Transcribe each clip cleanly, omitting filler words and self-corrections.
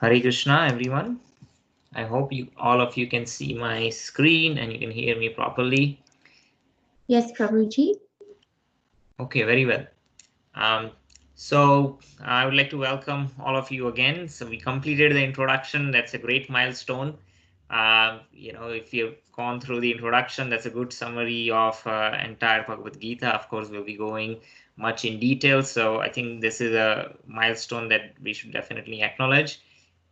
Hare Krishna, everyone. I hope all of you can see my screen and you can hear me properly. Yes, Prabhuji. Okay, very well. So I would like to welcome all of you again. So we completed the introduction. That's a great milestone. If you've gone through the introduction, that's a good summary of entire Bhagavad Gita. Of course, we'll be going much in detail. So I think this is a milestone that we should definitely acknowledge.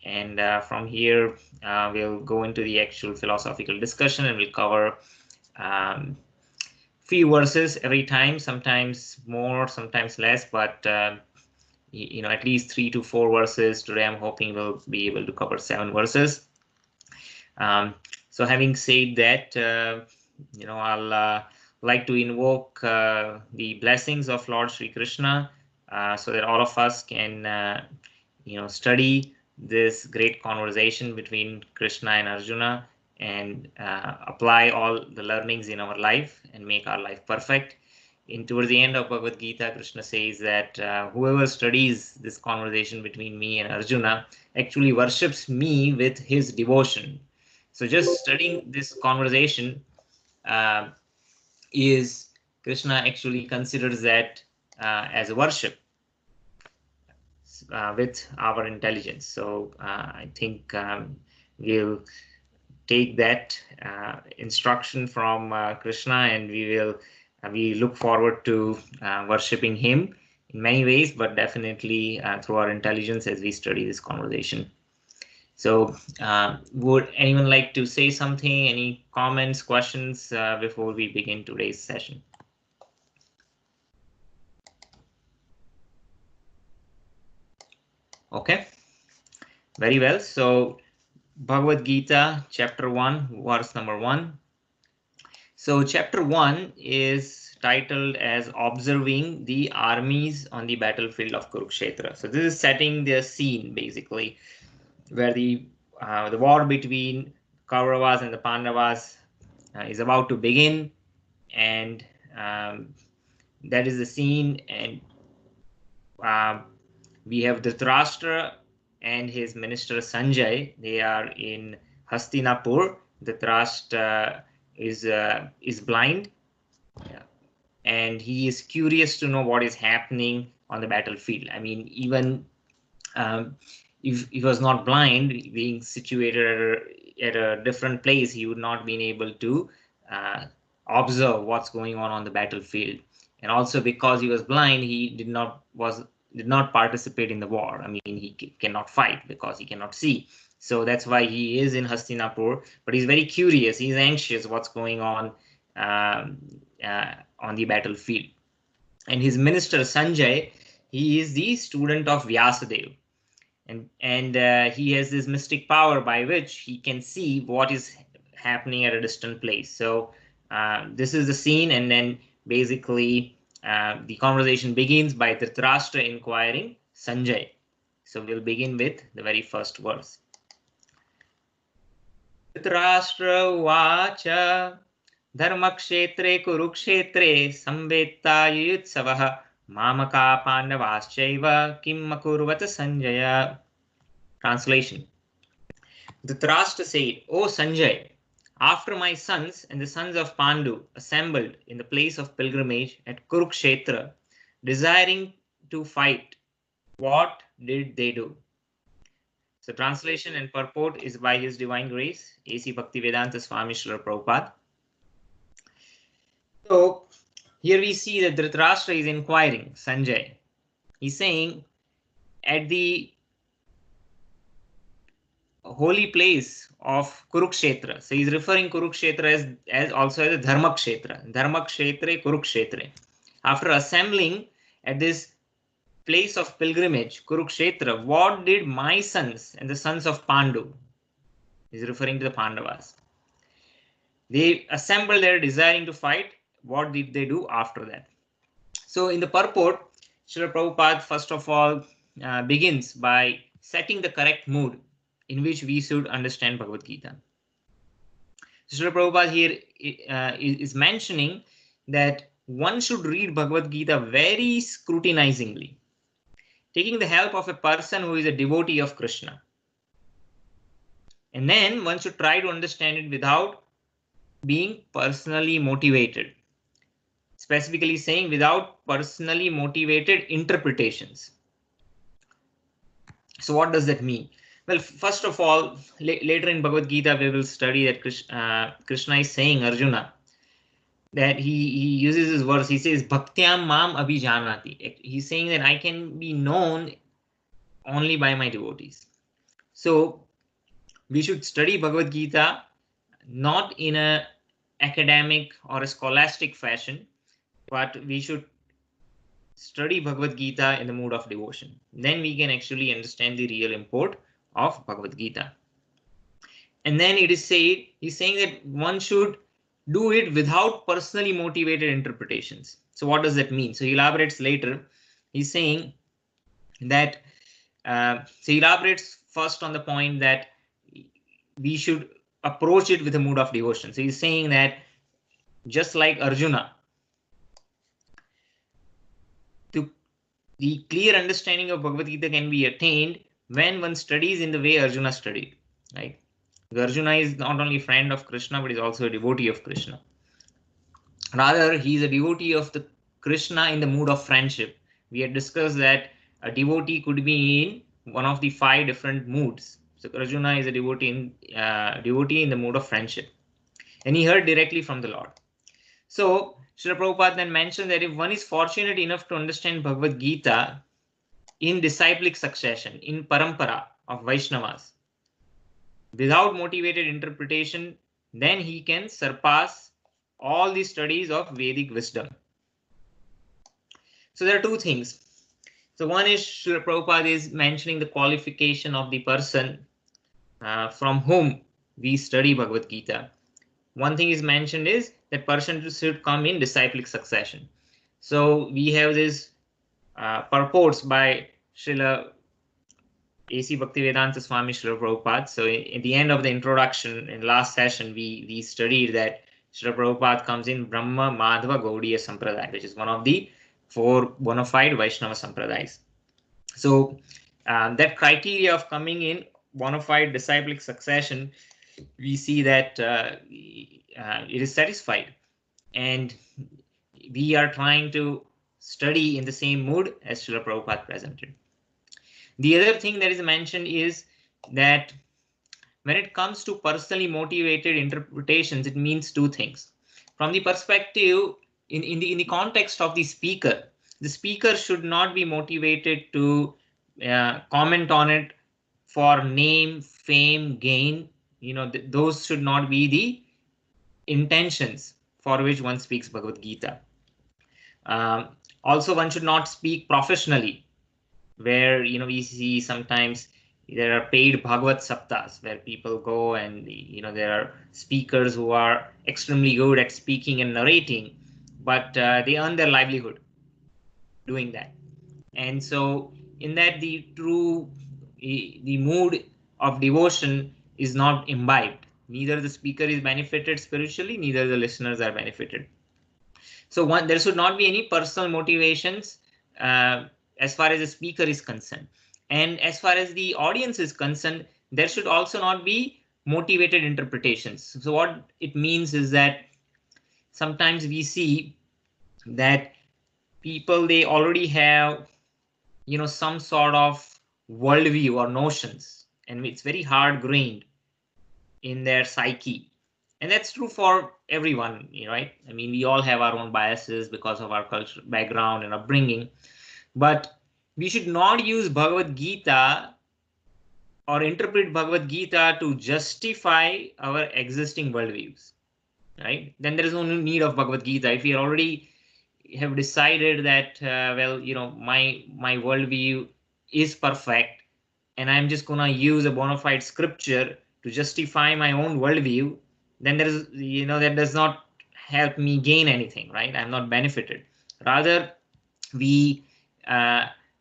And from here, we'll go into the actual philosophical discussion and we'll cover few verses every time, sometimes more, sometimes less, but at least 3 to 4 verses. Today I'm hoping we'll be able to cover 7 verses. So having said that, I'll like to invoke the blessings of Lord Sri Krishna so that all of us can study this great conversation between Krishna and Arjuna and apply all the learnings in our life and make our life perfect. Towards the end of Bhagavad Gita, Krishna says that whoever studies this conversation between me and Arjuna actually worships me with his devotion. So just studying this conversation is Krishna actually considers that as a worship with our intelligence. So I think we'll take that instruction from Krishna, and we look forward to worshipping him in many ways, but definitely through our intelligence as we study this conversation. So would anyone like to say something? Any comments, questions before we begin today's session? Okay, very well. So Bhagavad Gita, chapter 1, verse number 1. So chapter 1 is titled as Observing the Armies on the Battlefield of Kurukshetra. So this is setting the scene, basically, where the war between Kauravas and the Pandavas is about to begin, and that is the scene. And we have Dhritarashtra and his minister Sanjay. They are in Hastinapur. Dhritarashtra is blind, and he is curious to know what is happening on the battlefield. I mean, even if he was not blind, being situated at a different place, he would not been able to observe what's going on the battlefield. And also because he was blind, he did not participate in the war. I mean, he cannot fight because he cannot see. So that's why he is in Hastinapur. But he's very curious. He's anxious what's going on the battlefield. And his minister Sanjay, he is the student of Vyasadeva. And he has this mystic power by which he can see what is happening at a distant place. So this is the scene, and then basically the conversation begins by Dhritarashtra inquiring Sanjay. So we'll begin with the very first verse. Dhritarashtra uvacha dharmakshetre kurukshetre samvettayutsavah mamaka pandavaschaiva kim akurvata Sanjaya. Translation. Dhritarashtra said, O Sanjay, after my sons and the sons of Pandu assembled in the place of pilgrimage at Kurukshetra, desiring to fight, what did they do? So translation and purport is by His Divine Grace, A.C. Bhaktivedanta Swami Srila Prabhupada. So here we see that Dhritarashtra is inquiring Sanjay. He's saying, at the holy place of Kurukshetra. So he's referring Kurukshetra as also as a Dharmakshetra. Dharmakshetre Kurukshetre. After assembling at this place of pilgrimage, Kurukshetra, what did my sons and the sons of Pandu? He's referring to the Pandavas. They assembled there desiring to fight. What did they do after that? So in the purport, Srila Prabhupada first of all begins by setting the correct mood in which we should understand Bhagavad Gita. Srila Prabhupada here is mentioning that one should read Bhagavad Gita very scrutinizingly, taking the help of a person who is a devotee of Krishna. And then one should try to understand it without being personally motivated. Specifically saying without personally motivated interpretations. So what does that mean? Well, first of all, later in Bhagavad Gita, we will study that Krishna is saying Arjuna that he uses this verse. He says, Bhaktyam mam abhijanati. He's saying that I can be known only by my devotees. So we should study Bhagavad Gita not in a academic or a scholastic fashion, but we should study Bhagavad Gita in the mood of devotion. Then we can actually understand the real import of Bhagavad Gita. And then it is said, he's saying that one should do it without personally motivated interpretations. So what does that mean? So he elaborates later. He's saying that, so he elaborates first on the point that we should approach it with a mood of devotion. So he's saying that just like Arjuna, the clear understanding of Bhagavad Gita can be attained when one studies in the way Arjuna studied, right? Arjuna is not only a friend of Krishna, but is also a devotee of Krishna. Rather, he is a devotee of the Krishna in the mood of friendship. We had discussed that a devotee could be in one of the 5 different moods. So Arjuna is a devotee in the mood of friendship. And he heard directly from the Lord. So Srila Prabhupada then mentioned that if one is fortunate enough to understand Bhagavad Gita in disciplic succession, in parampara of Vaishnavas, without motivated interpretation, then he can surpass all the studies of Vedic wisdom. So there are 2 things. So one is Srila Prabhupada is mentioning the qualification of the person from whom we study Bhagavad Gita. One thing is mentioned is that person should come in disciplic succession. So we have this purports by Srila A.C. Bhaktivedanta Swami Srila Prabhupada. So in the end of the introduction in last session, we studied that Srila Prabhupada comes in Brahma Madhava Gaudiya Sampradaya, which is one of the 4 bona fide Vaishnava Sampradayas. So that criteria of coming in bona fide disciplic succession, we see that it is satisfied, and we are trying to study in the same mood as Srila Prabhupada presented. The other thing that is mentioned is that when it comes to personally motivated interpretations, it means 2 things. From the perspective, in the context of the speaker should not be motivated to comment on it for name, fame, gain. Those should not be the intentions for which one speaks Bhagavad Gita. Also, one should not speak professionally, where we see sometimes there are paid Bhagavad Saptas where people go and there are speakers who are extremely good at speaking and narrating, but they earn their livelihood. doing that. And so in that, the mood of devotion is not imbibed. Neither the speaker is benefited spiritually, neither the listeners are benefited. So there should not be any personal motivations as far as the speaker is concerned. And as far as the audience is concerned, there should also not be motivated interpretations. So what it means is that sometimes we see that people, they already have, some sort of worldview or notions, and it's very hard grained in their psyche. And that's true for everyone, right? I mean, we all have our own biases because of our culture, background, and upbringing. But we should not use Bhagavad Gita or interpret Bhagavad Gita to justify our existing worldviews, right? Then there is no need of Bhagavad Gita. If we already have decided that, well, my worldview is perfect, and I'm just gonna use a bona fide scripture to justify my own worldview, then there is, that does not help me gain anything, right? I'm not benefited. Rather, we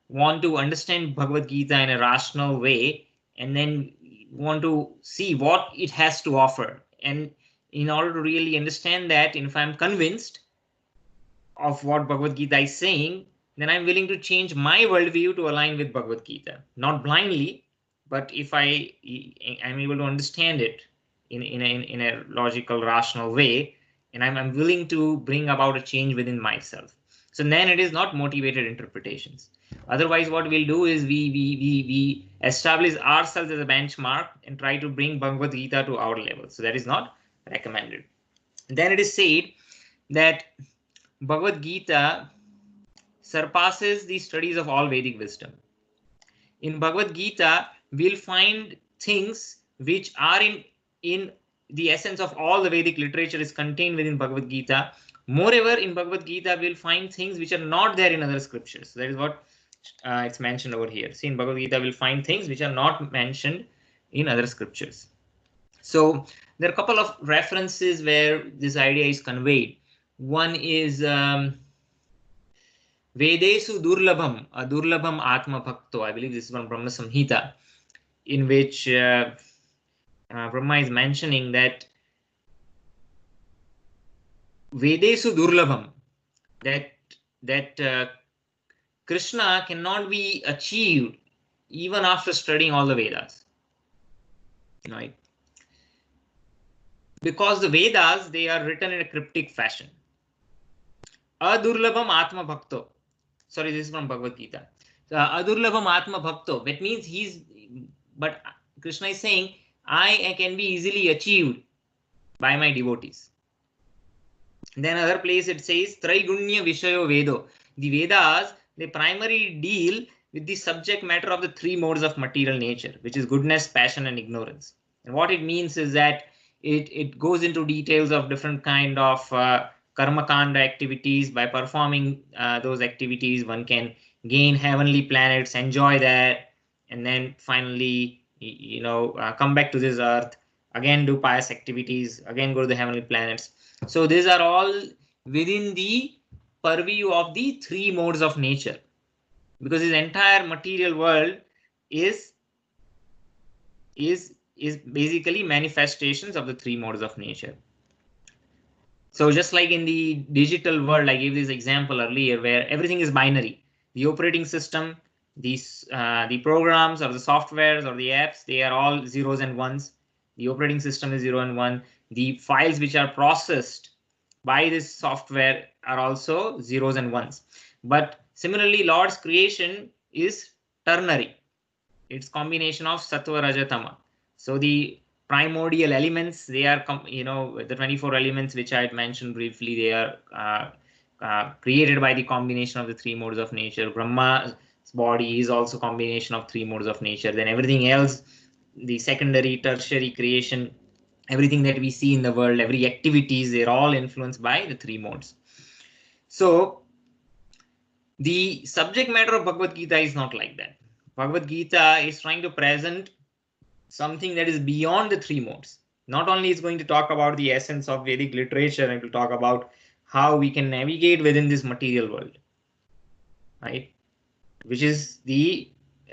want to understand Bhagavad Gita in a rational way, and then want to see what it has to offer. And in order to really understand that, if I'm convinced of what Bhagavad Gita is saying, then I'm willing to change my worldview to align with Bhagavad Gita. Not blindly, but if I'm able to understand it in a logical, rational way, and I'm willing to bring about a change within myself. So then it is not motivated interpretations. Otherwise, what we'll do is we establish ourselves as a benchmark and try to bring Bhagavad Gita to our level. So that is not recommended. Then it is said that Bhagavad Gita surpasses the studies of all Vedic wisdom. In Bhagavad Gita, we'll find things which are in the essence of all the Vedic literature is contained within Bhagavad Gita. Moreover, in Bhagavad Gita, we'll find things which are not there in other scriptures. That is what it's mentioned over here. See, in Bhagavad Gita, we'll find things which are not mentioned in other scriptures. So there are a couple of references where this idea is conveyed. One is Vedesu Durlabham, Durlabham Atma Bhakto. I believe this is from Brahma Samhita, in which Brahma is mentioning that Vedesu Durlabham, that Krishna cannot be achieved even after studying all the Vedas, right? Because the Vedas, they are written in a cryptic fashion. Adurlabham Atma Bhakto. Sorry, this is from Bhagavad Gita. Adurlabham Atma Bhakto. That means but Krishna is saying, I can be easily achieved by my devotees. Then other place it says, Traigunya Vishayo Vedo. The Vedas, they primarily deal with the subject matter of the three modes of material nature, which is goodness, passion, and ignorance. And what it means is that it goes into details of different kind of karma kanda activities. By performing those activities, one can gain heavenly planets, enjoy that, and then finally, come back to this earth, again do pious activities, again go to the heavenly planets. So these are all within the purview of the three modes of nature, because this entire material world is basically manifestations of the three modes of nature. So just like in the digital world, I gave this example earlier, where everything is binary. The operating system, the programs or the softwares or the apps, they are all zeros and ones. The operating system is 0 and 1. The files which are processed by this software are also zeros and ones. But similarly, Lord's creation is ternary. It's combination of sattva, raja, tama. So the primordial elements, they are, the 24 elements which I had mentioned briefly, they are created by the combination of the three modes of nature. Brahma's body is also combination of three modes of nature. Then everything else, the secondary, tertiary creation, everything that we see in the world, every activities, they're all influenced by the three modes. So the subject matter of Bhagavad Gita is not like that. Bhagavad Gita is trying to present something that is beyond the three modes. Not only is going to talk about the essence of Vedic literature and to talk about how we can navigate within this material world. right? Which is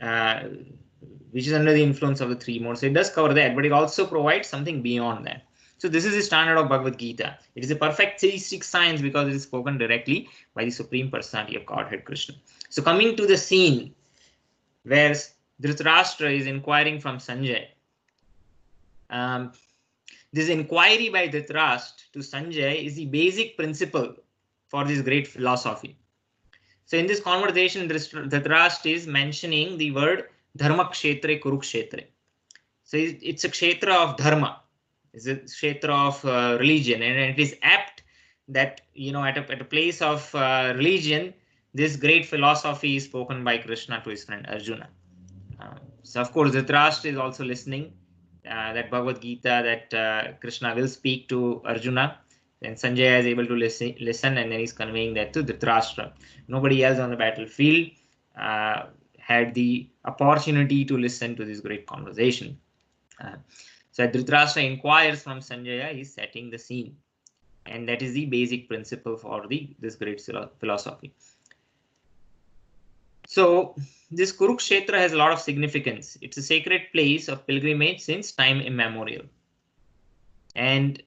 under the influence of the three modes. So it does cover that, but it also provides something beyond that. So this is the standard of Bhagavad Gita. It is a perfect theistic science because it is spoken directly by the Supreme Personality of Godhead, Krishna. So coming to the scene where Dhritarashtra is inquiring from Sanjay. This inquiry by Dhritarashtra to Sanjay is the basic principle for this great philosophy. So in this conversation, Dhritarashtra is mentioning the word Dharma Kshetre Kurukshetre. So it's a kshetra of dharma. It's a kshetra of religion, and it is apt that at a place of religion, this great philosophy is spoken by Krishna to his friend Arjuna. So of course, Dhritarashtra is also listening that Bhagavad Gita that Krishna will speak to Arjuna. And Sanjaya is able to listen, and then he's conveying that to Dhritarashtra. Nobody else on the battlefield had the opportunity to listen to this great conversation. So Dhritarashtra inquires from Sanjaya, he's setting the scene. And that is the basic principle for this great philosophy. So this Kurukshetra has a lot of significance. It's a sacred place of pilgrimage since time immemorial. And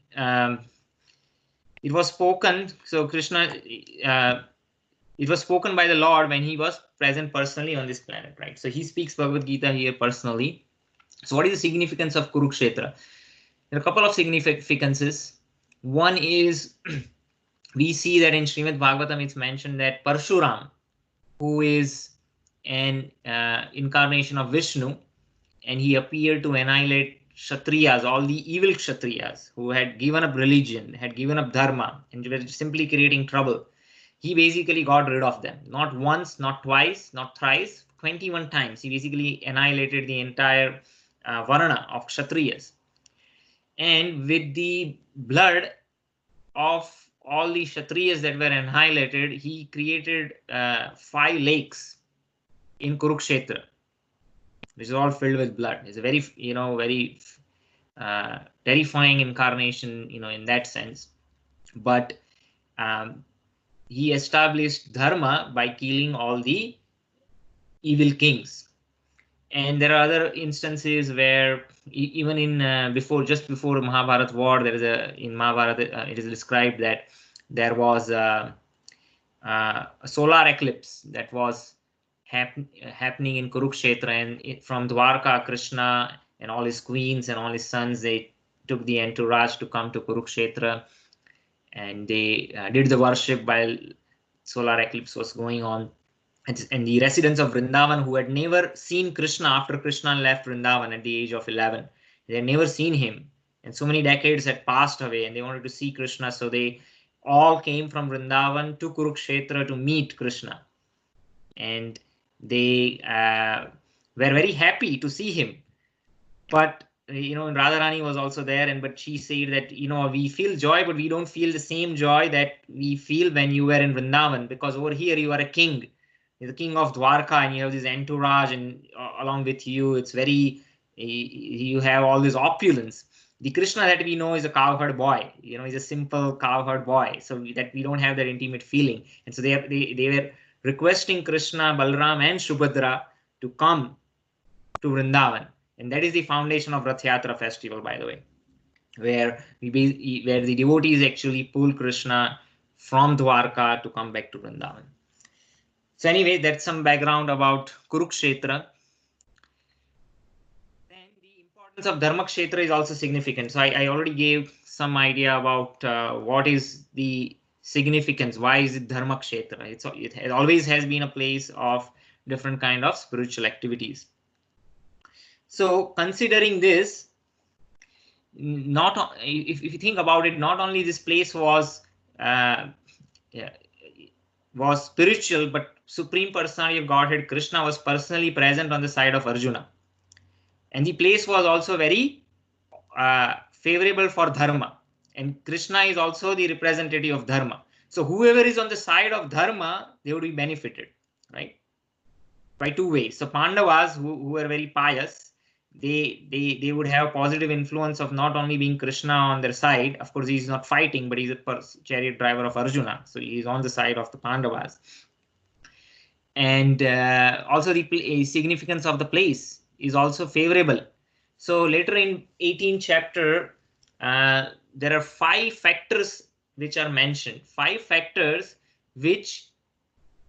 it was spoken, so Krishna, it was spoken by the Lord when he was present personally on this planet, right? So he speaks Bhagavad Gita here personally. So what is the significance of Kurukshetra? There are a couple of significances. One is we see that in Srimad Bhagavatam it's mentioned that Parshuram, who is an incarnation of Vishnu, and he appeared to annihilate Kshatriyas, all the evil Kshatriyas who had given up religion, had given up dharma, and were simply creating trouble. He basically got rid of them. Not once, not twice, not thrice, 21 times. He basically annihilated the entire Varna of Kshatriyas. And with the blood of all the Kshatriyas that were annihilated, he created 5 lakes in Kurukshetra, which is all filled with blood. It's a very, very terrifying incarnation, in that sense. But he established dharma by killing all the evil kings. And there are other instances where even in just before Mahabharat war, there is in Mahabharata it is described that there was a solar eclipse that was happening in Kurukshetra, and from Dwarka, Krishna and all his queens and all his sons, they took the entourage to come to Kurukshetra, and they did the worship while solar eclipse was going on. And the residents of Vrindavan, who had never seen Krishna after Krishna left Vrindavan at the age of 11, they had never seen him, and so many decades had passed away, and they wanted to see Krishna, so they all came from Vrindavan to Kurukshetra to meet Krishna, and they were very happy to see him. But Radharani was also there, but she said that we feel joy, but we don't feel the same joy that we feel when you were in Vrindavan, because over here you are a king. You're the king of Dwarka, and you have this entourage, and along with you, it's very, you have all this opulence. The Krishna that we know is a cowherd boy, he's a simple cowherd boy, so that we don't have that intimate feeling. And so they were requesting Krishna, Balram, and Subhadra to come to Vrindavan. And that is the foundation of Rath Yatra festival, by the way, where the devotees actually pull Krishna from Dwarka to come back to Vrindavan. So anyway, that's some background about Kurukshetra. Then the importance of Dharmakshetra is also significant. So I already gave some idea about what is the significance. Why is it Dharmakshetra? It always has been a place of different kind of spiritual activities. So considering this, if you think about it, not only this place was spiritual, but Supreme Personality of Godhead Krishna was personally present on the side of Arjuna. And the place was also very favorable for dharma. And Krishna is also the representative of dharma. So whoever is on the side of dharma, they would be benefited, right? By 2 ways. So Pandavas, who were very pious, they would have a positive influence of not only being Krishna on their side. Of course, he's not fighting, but he's a chariot driver of Arjuna. So he's on the side of the Pandavas. And also the significance of the place is also favorable. So later in 18th chapter, there are 5 factors which are mentioned, 5 factors which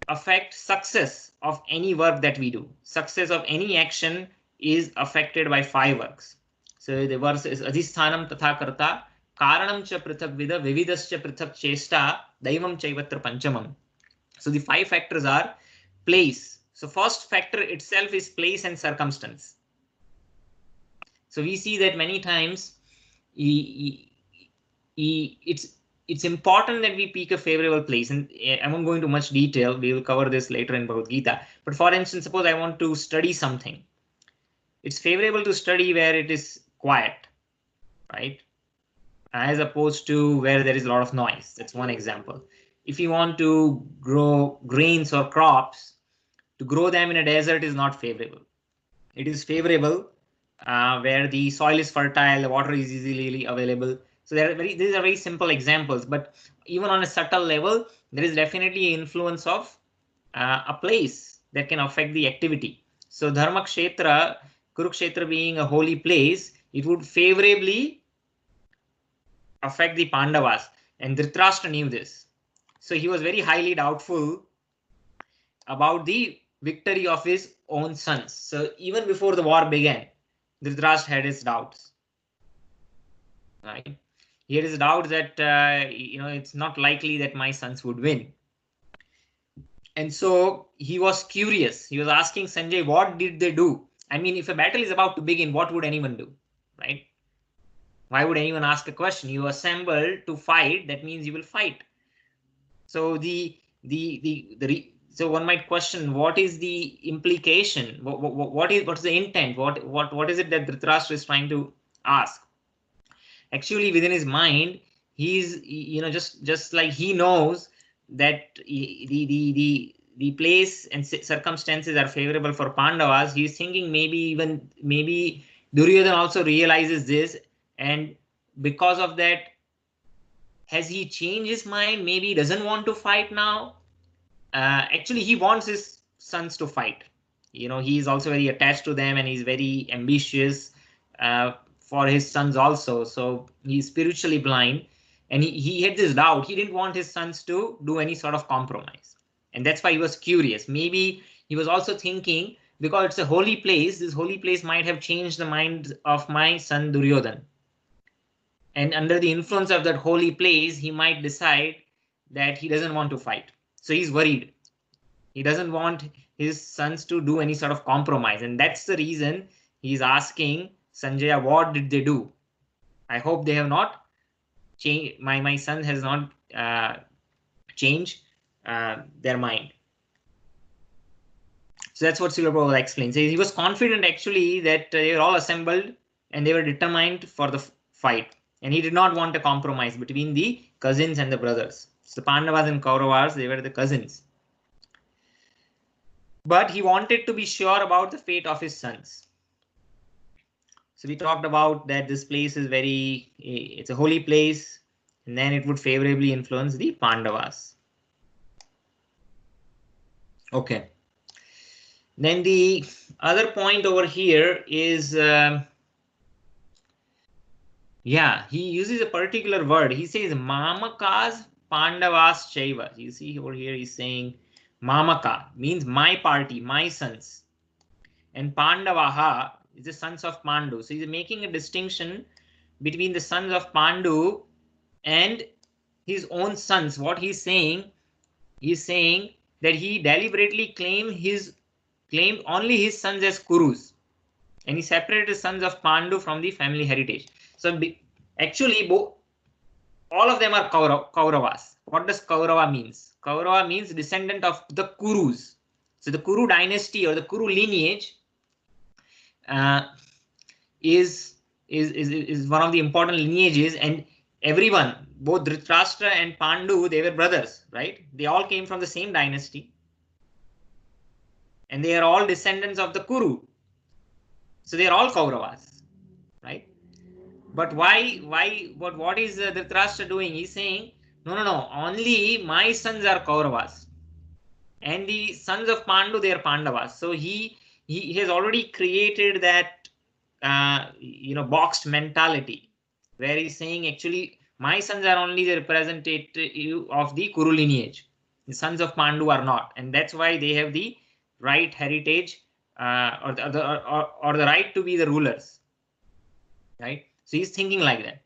affect success of any work that we do. Success of any action is affected by 5 works. So the verse is adhisthanam tatha karta karanam cha prithak vida vividascha prithak chesta daivam chaivatra panchamam. So the 5 factors are place. So first factor itself is place and circumstance. So we see that many times it's important that we pick a favorable place, and I won't go into much detail. We will cover this later in Bhagavad Gita. But for instance, suppose I want to study something. It's favorable to study where it is quiet, right? As opposed to where there is a lot of noise. That's one example. If you want to grow grains or crops, to grow them in a desert is not favorable. It is favorable where the soil is fertile, the water is easily available. So these are very simple examples, but even on a subtle level, there is definitely an influence of a place that can affect the activity. So Dharma Kshetra, Kurukshetra being a holy place, it would favorably affect the Pandavas, and Dhritarashtra knew this. So he was very highly doubtful about the victory of his own sons. So even before the war began, Dhritarashtra had his doubts. Right? He had his doubt that it's not likely that my sons would win. And so he was curious. He was asking Sanjay, what did they do? I mean, if a battle is about to begin, what would anyone do? Right? Why would anyone ask a question? You assemble to fight, that means you will fight. So so one might question, what is the implication? What's the intent? What is it that Dhritarashtra is trying to ask? Actually, within his mind, he's just like he knows that the place and circumstances are favorable for Pandavas. He's thinking maybe Duryodhana also realizes this, and because of that, has he changed his mind? Maybe he doesn't want to fight now. Actually, he wants his sons to fight. He is also very attached to them, and he's very ambitious for his sons also. So he's spiritually blind, and he had this doubt. He didn't want his sons to do any sort of compromise, and that's why he was curious. Maybe he was also thinking, because it's a holy place, this holy place might have changed the mind of my son Duryodhana. And under the influence of that holy place, he might decide that he doesn't want to fight. So he's worried. He doesn't want his sons to do any sort of compromise. And that's the reason he's asking Sanjaya, what did they do? I hope they have not changed. My son has not changed their mind. So that's what Srila Prabhupada explains. He was confident actually that they were all assembled and they were determined for the fight. And he did not want a compromise between the cousins and the brothers. So the Pandavas and Kauravas, they were the cousins. But he wanted to be sure about the fate of his sons. So we talked about that this place is it's a holy place, and then it would favorably influence the Pandavas. Okay. Then the other point over here is, he uses a particular word. He says Mamakas Pandavas Chaiva. You see over here he's saying Mamaka means my party, my sons. And Pandavaha is the sons of Pandu. So he's making a distinction between the sons of Pandu and his own sons. What he's saying that he deliberately claimed only his sons as Kurus. And he separated the sons of Pandu from the family heritage. So actually, all of them are Kauravas. What does Kaurava means? Kaurava means descendant of the Kurus. So the Kuru dynasty or the Kuru lineage is one of the important lineages, and everyone, both Dhritarashtra and Pandu, they were brothers, right? They all came from the same dynasty, and they are all descendants of the Kuru. So they are all Kauravas, right? But what is Dhritarashtra doing? He's saying, no, only my sons are Kauravas. and the sons of Pandu, they are Pandavas. So he has already created that boxed mentality where he's saying actually my sons are only the representative of the Kuru lineage. The sons of Pandu are not, and that's why they have the right heritage or the right to be the rulers, right? So he's thinking like that.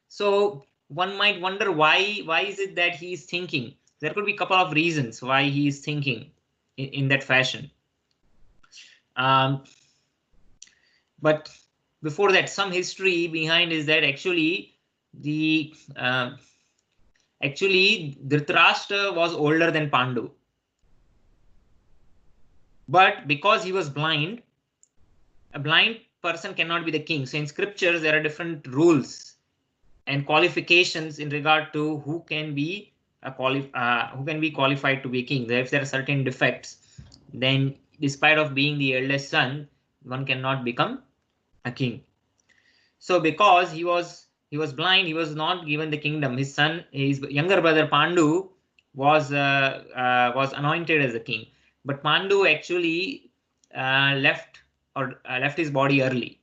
So one might wonder why is it that he is thinking? There could be a couple of reasons why he is thinking in that fashion. But before that, some history behind is that actually Dhritarashtra was older than Pandu, but because he was blind, a blind person cannot be the king. So in scriptures there are different rules and qualifications in regard to who can be qualified to be a king. If there are certain defects, then despite of being the eldest son, one cannot become a king. So because he was blind, he was not given the kingdom. His younger brother Pandu was anointed as a king, but Pandu actually left his body early.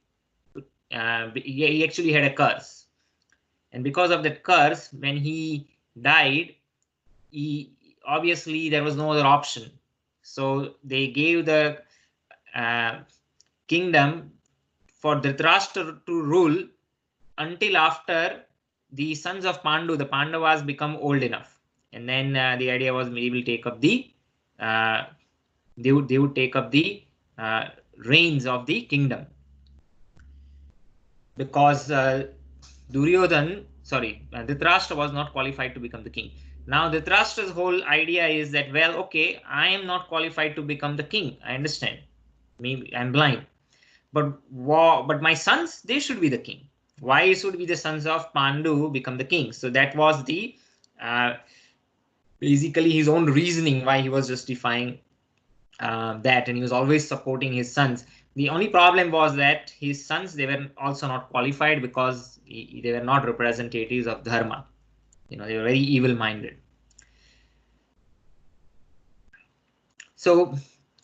He actually had a curse, and because of that curse, when he died, obviously there was no other option. So they gave the kingdom for Dhritarashtra to rule until after the sons of Pandu, the Pandavas, become old enough, and then the idea was maybe will take up the they would take up the reins of the kingdom, because Dhritarashtra was not qualified to become the king. Now Dhritarashtra's whole idea is that, well, okay, I am not qualified to become the king. I understand. Maybe I'm blind, but my sons, they should be the king. Why should be the sons of Pandu become the king? So that was the basically his own reasoning why he was justifying that, and he was always supporting his sons. The only problem was that his sons, they were also not qualified because they were not representatives of dharma. They were very evil-minded. So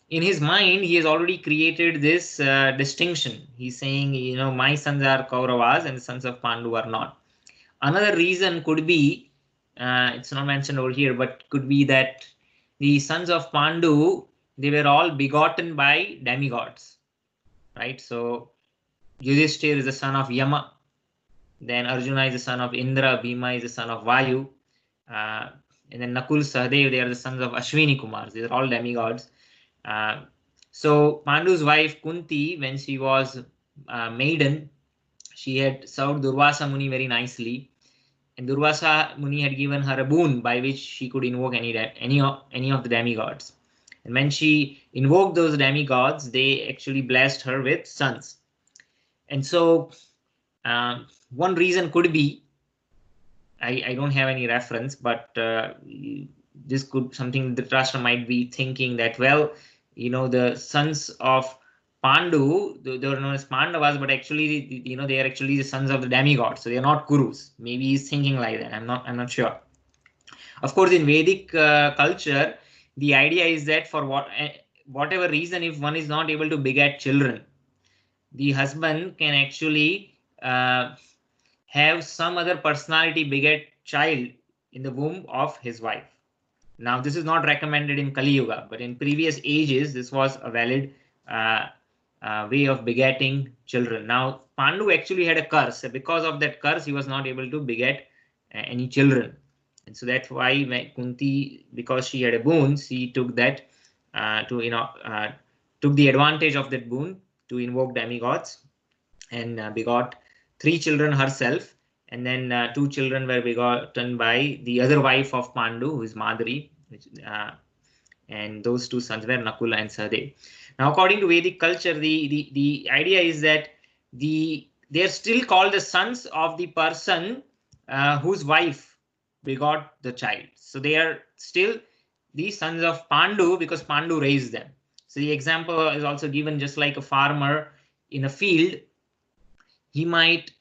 in his mind, he has already created this distinction. He's saying, my sons are Kauravas and the sons of Pandu are not. Another reason could be, it's not mentioned over here, but could be that the sons of Pandu, they were all begotten by demigods, right? So Yudhishthir is the son of Yama, then Arjuna is the son of Indra, Bhima is the son of Vayu, and then Nakul, Sahadev, they are the sons of Ashwini Kumars. These are all demigods. So Pandu's wife Kunti, when she was maiden, she had served Durvasa Muni very nicely, and Durvasa Muni had given her a boon by which she could invoke any of the demigods. And when she invoked those demigods, they actually blessed her with sons. And so one reason could be, I don't have any reference, but this could something Dhritarashtra might be thinking that, well, the sons of Pandu, they were known as Pandavas, but actually, they are actually the sons of the demigods, so they are not Kurus. Maybe he's thinking like that. I'm not sure. Of course, in Vedic culture, the idea is that for whatever reason, if one is not able to beget children, the husband can actually have some other personality beget child in the womb of his wife. Now, this is not recommended in Kali Yuga, but in previous ages, this was a valid way of begetting children. Now, Pandu actually had a curse. Because of that curse, he was not able to beget any children. And so that's why Kunti, because she had a boon, she took that took the advantage of that boon to invoke demigods, and begot 3 children herself, and then 2 children were begotten by the other wife of Pandu, who is Madri, and those 2 sons were Nakula and Sahadev. Now, according to Vedic culture, the idea is that they are still called the sons of the person whose wife begot the child. So they are still the sons of Pandu because Pandu raised them. So the example is also given, just like a farmer in a field, he might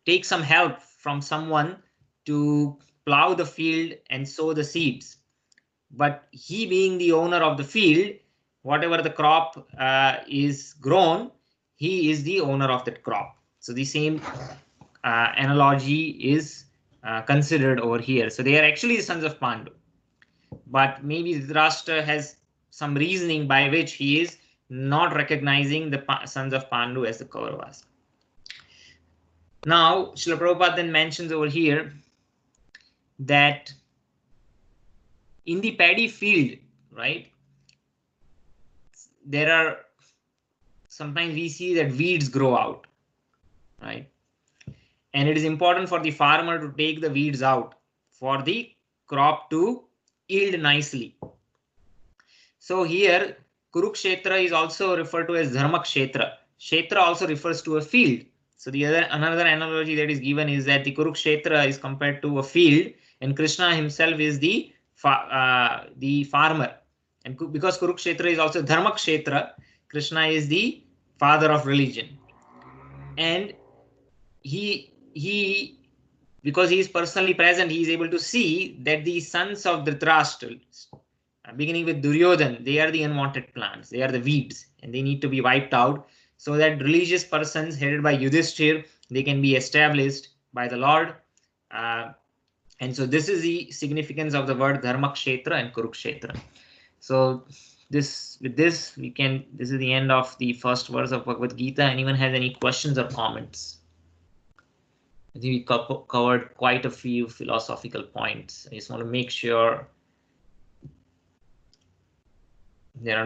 take some help from someone to plow the field and sow the seeds. But he being the owner of the field, whatever the crop is grown, he is the owner of that crop. So the same analogy is considered over here. So they are actually the sons of Pandu. But maybe Dhritarashtra has some reasoning by which he is not recognizing the sons of Pandu as the Kauravas. Now, Srila Prabhupada then mentions over here that in the paddy field, right, there are sometimes we see that weeds grow out, right? And it is important for the farmer to take the weeds out for the crop to yield nicely. So here, Kurukshetra is also referred to as Dharmakshetra. Kshetra also refers to a field. So the another analogy that is given is that the Kurukshetra is compared to a field, and Krishna himself is the farmer. And because Kurukshetra is also Dharmakshetra, Krishna is the father of religion. And he because he is personally present, he is able to see that the sons of Dhritarashtra, beginning with Duryodhan, they are the unwanted plants, they are the weeds, and they need to be wiped out so that religious persons headed by Yudhishthir, they can be established by the Lord. And so this is the significance of the word Dharmakshetra and Kurukshetra. So this is the end of the first verse of Bhagavad Gita. Anyone has any questions or comments? I think we covered quite a few philosophical points. I just want to make sure there are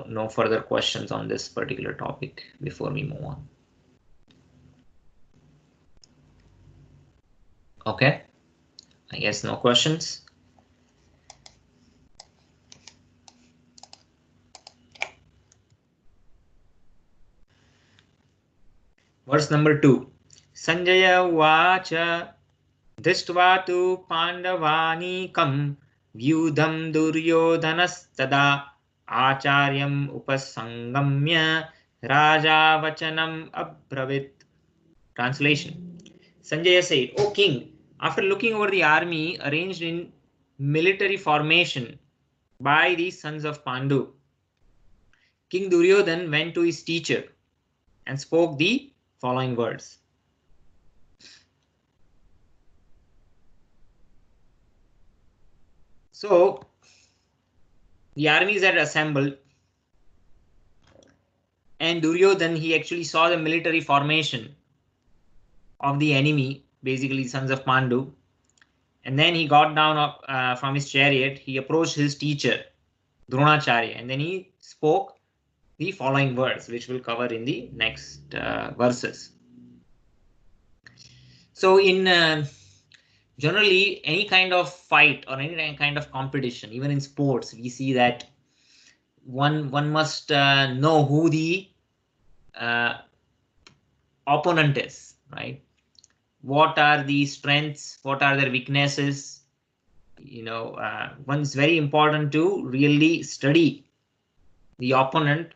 no further questions on this particular topic before we move on. Okay, I guess no questions. Verse number 2. Sanjaya Uvacha Drishtva tu Pandavanikam Vyudham Duryodhanastada Acharyam Upasangamya Raja Vachanam Abravit. Translation. Sanjaya said, O king, after looking over the army arranged in military formation by the sons of Pandu, King Duryodhan went to his teacher and spoke the following words. So the armies had assembled, and Duryodhan, he actually saw the military formation of the enemy, basically sons of Pandu, and then he got down from his chariot. He approached his teacher Dronacharya, and then he spoke the following words, which we'll cover in the next verses. So in generally any kind of fight or any kind of competition, even in sports, we see that one must know who the opponent is, right? What are the strengths? What are their weaknesses? One's very important to really study the opponent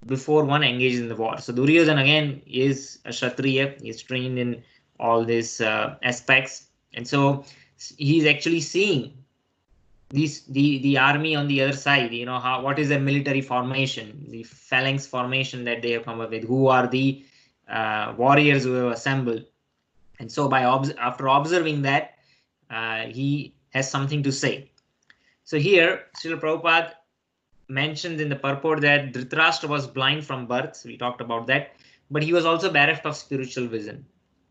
before one engages in the war. So Duryodhan again is a Kshatriya. He's trained in all these aspects, and so he's actually seeing the army on the other side. What is their military formation, the phalanx formation that they have come up with, who are the warriors who have assembled. And so after observing that, he has something to say. So here Srila Prabhupada mentioned in the purport that Dhritarashtra was blind from birth. So we talked about that, but he was also bereft of spiritual vision.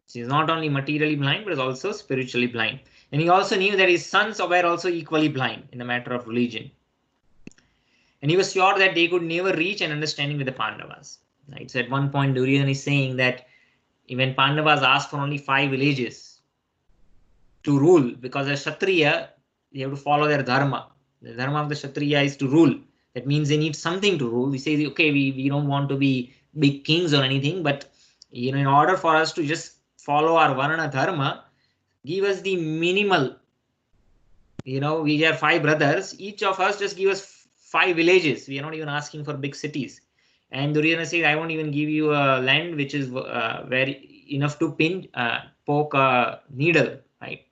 So he's not only materially blind, but is also spiritually blind. And he also knew that his sons were also equally blind in the matter of religion. And he was sure that they could never reach an understanding with the Pandavas. Right? So at one point, Duryodhana is saying that even Pandavas asked for only 5 villages to rule, because as Kshatriya, they have to follow their dharma. The dharma of the Kshatriya is to rule. That means they need something to rule. We say, okay, we don't want to be big kings or anything, but in order for us to just follow our Varna dharma, give us the minimal. We are 5 brothers. Each of us just give us 5 villages. We are not even asking for big cities. And Duryodhana says, I won't even give you a land which is very enough to poke a needle, right?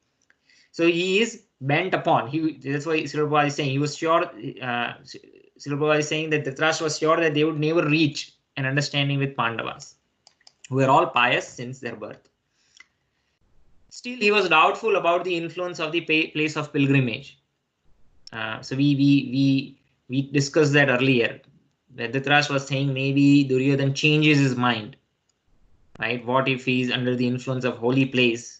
So he is bent upon. That's why Srila Prabhupada is saying he was sure. Srila Prabhupada is saying that Dhritarashtra was sure that they would never reach an understanding with Pandavas, who were all pious since their birth. Still, he was doubtful about the influence of the place of pilgrimage. So we discussed that earlier. That Dhritarashtra was saying maybe Duryodhana changes his mind. Right? What if he's under the influence of holy place?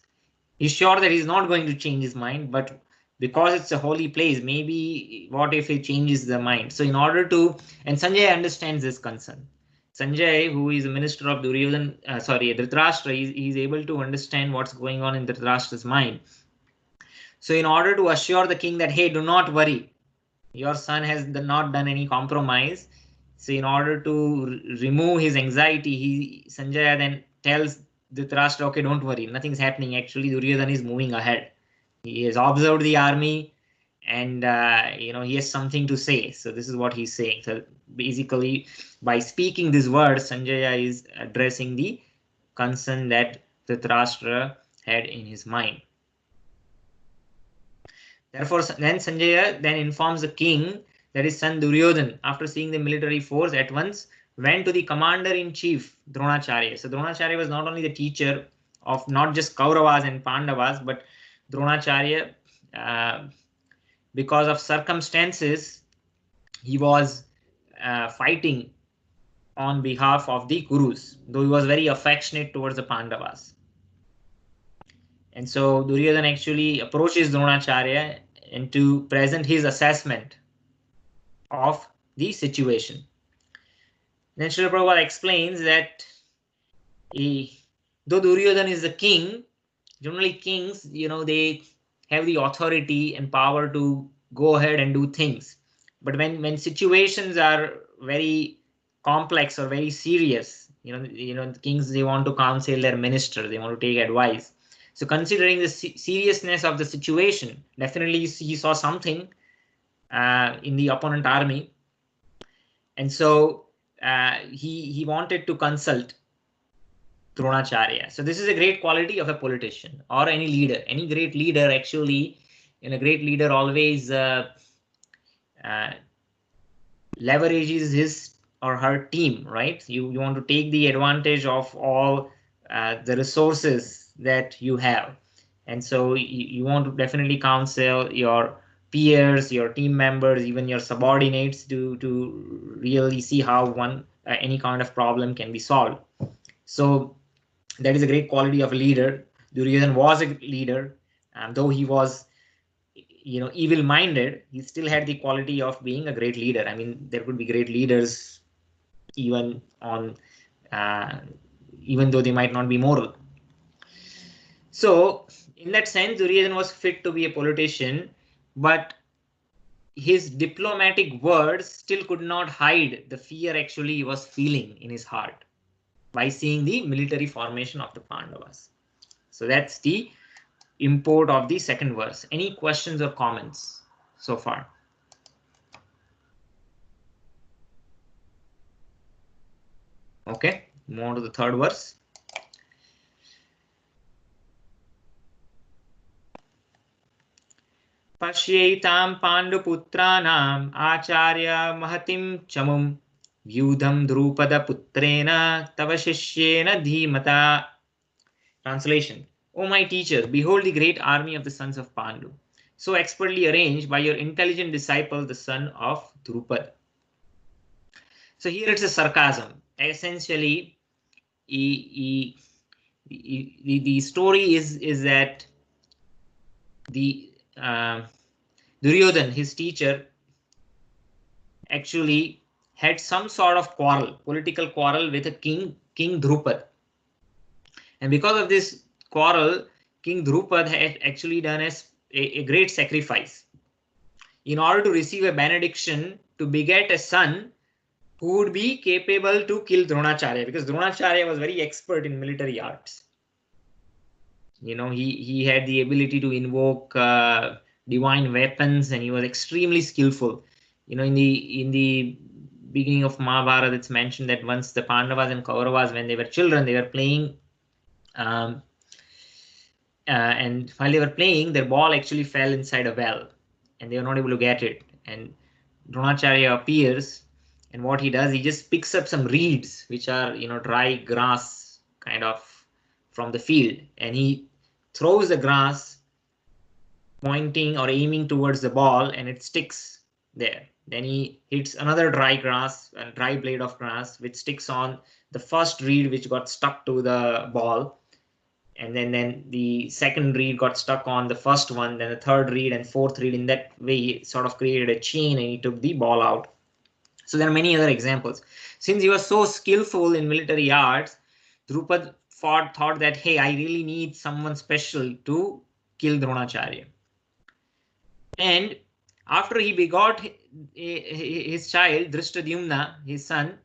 He's sure that he's not going to change his mind, but because it's a holy place, maybe what if he changes the mind? So in order to, and Sanjay understands this concern. Sanjay, who is a minister of Dhritarashtra, he's able to understand what's going on in Dhritarashtra's mind. So in order to assure the king that, hey, do not worry, your son has not done any compromise. So in order to remove his anxiety, Sanjaya then tells Dhritarashtra, okay, don't worry, nothing's happening. Actually, Duryodhana is moving ahead. He has observed the army, and he has something to say. So this is what he's saying. So basically, by speaking these words, Sanjaya is addressing the concern that Dhritarashtra had in his mind. Therefore, then Sanjaya then informs the king that his son Duryodhana, after seeing the military force, at once went to the commander-in-chief Dronacharya. So Dronacharya was not only the teacher of not just Kauravas and Pandavas, but Dronacharya, because of circumstances, he was fighting on behalf of the Kurus, though he was very affectionate towards the Pandavas. And so Duryodhana actually approaches Dronacharya and to present his assessment of the situation. Then Srila Prabhupada explains that though Duryodhana is the king, generally kings, they have the authority and power to go ahead and do things. But when situations are very complex or very serious, the kings, they want to counsel their minister, they want to take advice. So considering the seriousness of the situation, definitely he saw something in the opponent army, and so he wanted to consult Dronacharya. So this is a great quality of a politician or any leader. Any great leader actually, a great leader always leverages his or her team, right? You want to take the advantage of all the resources that you have, and so you want to definitely counsel your peers, your team members, even your subordinates to really see how any kind of problem can be solved. So that is a great quality of a leader. Duryodhana was a leader, though he was evil-minded, he still had the quality of being a great leader. I mean, there could be great leaders even though they might not be moral. So in that sense, Duryodhana was fit to be a politician, but his diplomatic words still could not hide the fear actually he was feeling in his heart by seeing the military formation of the Pandavas. So that's the import of the second verse. Any questions or comments so far? Okay, move on to the third verse. Pashyaitam Panduputranam Acharya Mahatim Chamum Vyudham Drupada Putrena Tava Shishyena Dhimata. Translation: O my teacher, behold the great army of the sons of Pandu, so expertly arranged by your intelligent disciple, the son of Drupad. So here it's a sarcasm. Essentially, the story is that the Duryodhana, his teacher, actually had some sort of political quarrel with a King Drupad. And because of this quarrel, King Drupad had actually done a great sacrifice in order to receive a benediction to beget a son who would be capable to kill Dronacharya, because Dronacharya was very expert in military arts. He had the ability to invoke divine weapons, and he was extremely skillful. In the beginning of Mahabharata, it's mentioned that once the Pandavas and Kauravas, when they were children, they were playing and while they were playing, their ball actually fell inside a well, and they were not able to get it. And Dronacharya appears, and what he does, he just picks up some reeds, which are dry grass kind of from the field, and he throws the grass pointing or aiming towards the ball, and it sticks there. Then he hits another dry grass, a dry blade of grass, which sticks on the first reed, which got stuck to the ball. And then the second reed got stuck on the first one, then the third reed and fourth reed. In that way, he sort of created a chain, and he took the ball out. So there are many other examples. Since he was so skillful in military arts, Drupad thought that, hey, I really need someone special to kill Dronacharya. And after he begot his child, Drishtadyumna, his son,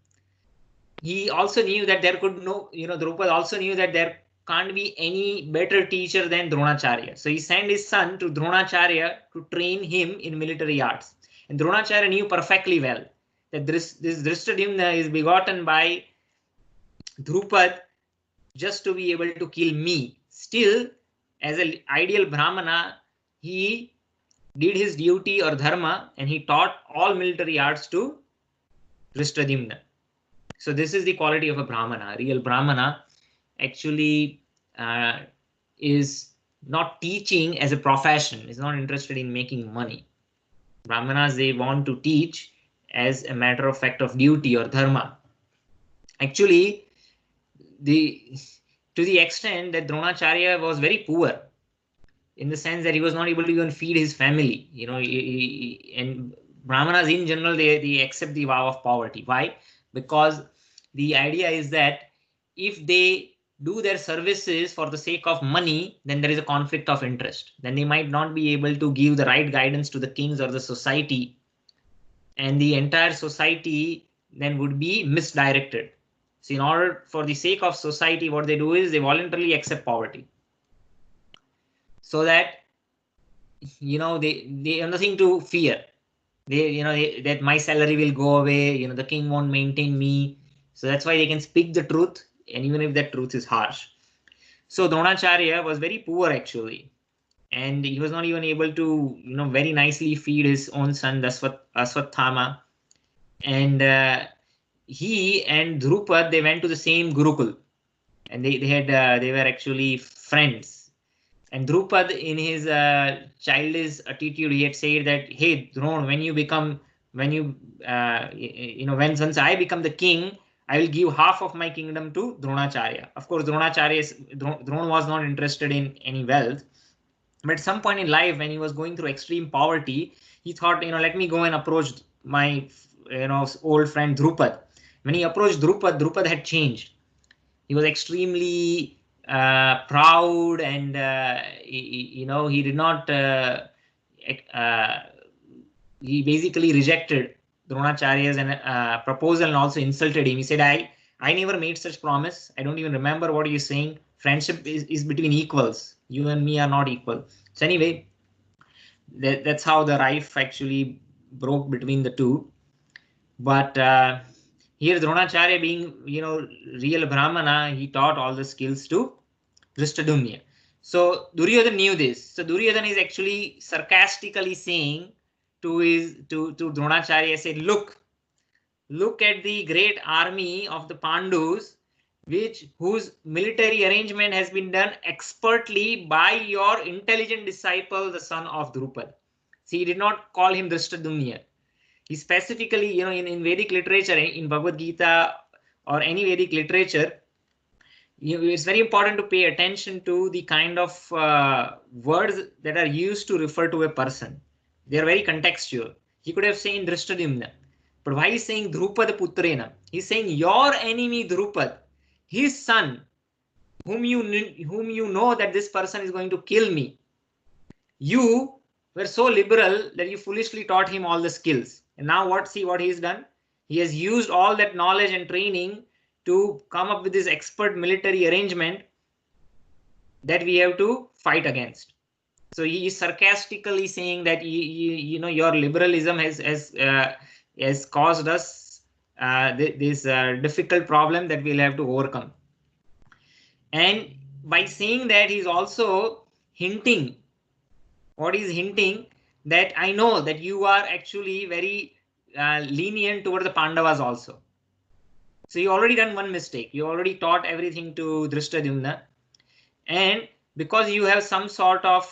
he also knew that there could Drupad also knew that there can't be any better teacher than Dronacharya. So he sent his son to Dronacharya to train him in military arts. And Dronacharya knew perfectly well that this Drishtadyumna is begotten by Drupad just to be able to kill me. Still, as an ideal Brahmana, he did his duty or dharma, and he taught all military arts to Drishtadyumna. So this is the quality of a Brahmana. A real Brahmana actually is not teaching as a profession, is not interested in making money. Brahmanas, they want to teach as a matter of fact of duty or dharma. Actually, to the extent that Dronacharya was very poor, in the sense that he was not able to even feed his family. And Brahmanas in general, they accept the vow of poverty. Why? Because the idea is that if they do their services for the sake of money, then there is a conflict of interest. Then they might not be able to give the right guidance to the kings or the society, and the entire society then would be misdirected. So in order, for the sake of society, what they do is they voluntarily accept poverty, so that they have nothing to fear. That my salary will go away, the king won't maintain me. So that's why they can speak the truth, and even if that truth is harsh. So Dronacharya was very poor actually, and he was not even able to very nicely feed his own son Aswathama. And he and Drupad, they went to the same Gurukul, and they were actually friends. And Drupad, in his childish attitude, he had said that, hey, Dron, once I become the king, I will give half of my kingdom to Dronacharya. Of course, Dron was not interested in any wealth. But at some point in life, when he was going through extreme poverty, he thought, let me go and approach my, old friend Drupad. When he approached Drupad had changed. He was extremely proud, and he did not. He basically rejected Dronacharya's proposal and also insulted him. He said, I never made such promise. I don't even remember what you're saying. Friendship is between equals. You and me are not equal. So anyway, that's how the rife actually broke between the two. But here Dronacharya, being real Brahmana, he taught all the skills to Drishtadyumna. So Duryodhana knew this. So Duryodhana is actually sarcastically saying to Dronacharya, said, look at the great army of the Pandus, whose military arrangement has been done expertly by your intelligent disciple, the son of Drupad. See, he did not call him Drishtadyumna. He specifically, in Vedic literature, in Bhagavad Gita or any Vedic literature, it's very important to pay attention to the kind of words that are used to refer to a person. They are very contextual. He could have said Drishtadyumna, but why he's saying Drupad Putrena? He's saying your enemy Drupad, his son, whom you know that this person is going to kill me. You were so liberal that you foolishly taught him all the skills. And now see what he's done? He has used all that knowledge and training to come up with this expert military arrangement that we have to fight against. So he is sarcastically saying that your liberalism has caused us this difficult problem that we'll have to overcome. And by saying that, he's also hinting. What is hinting? That I know that you are actually very lenient toward the Pandavas also. So you already done one mistake. You already taught everything to Drishtadyumna, and because you have some sort of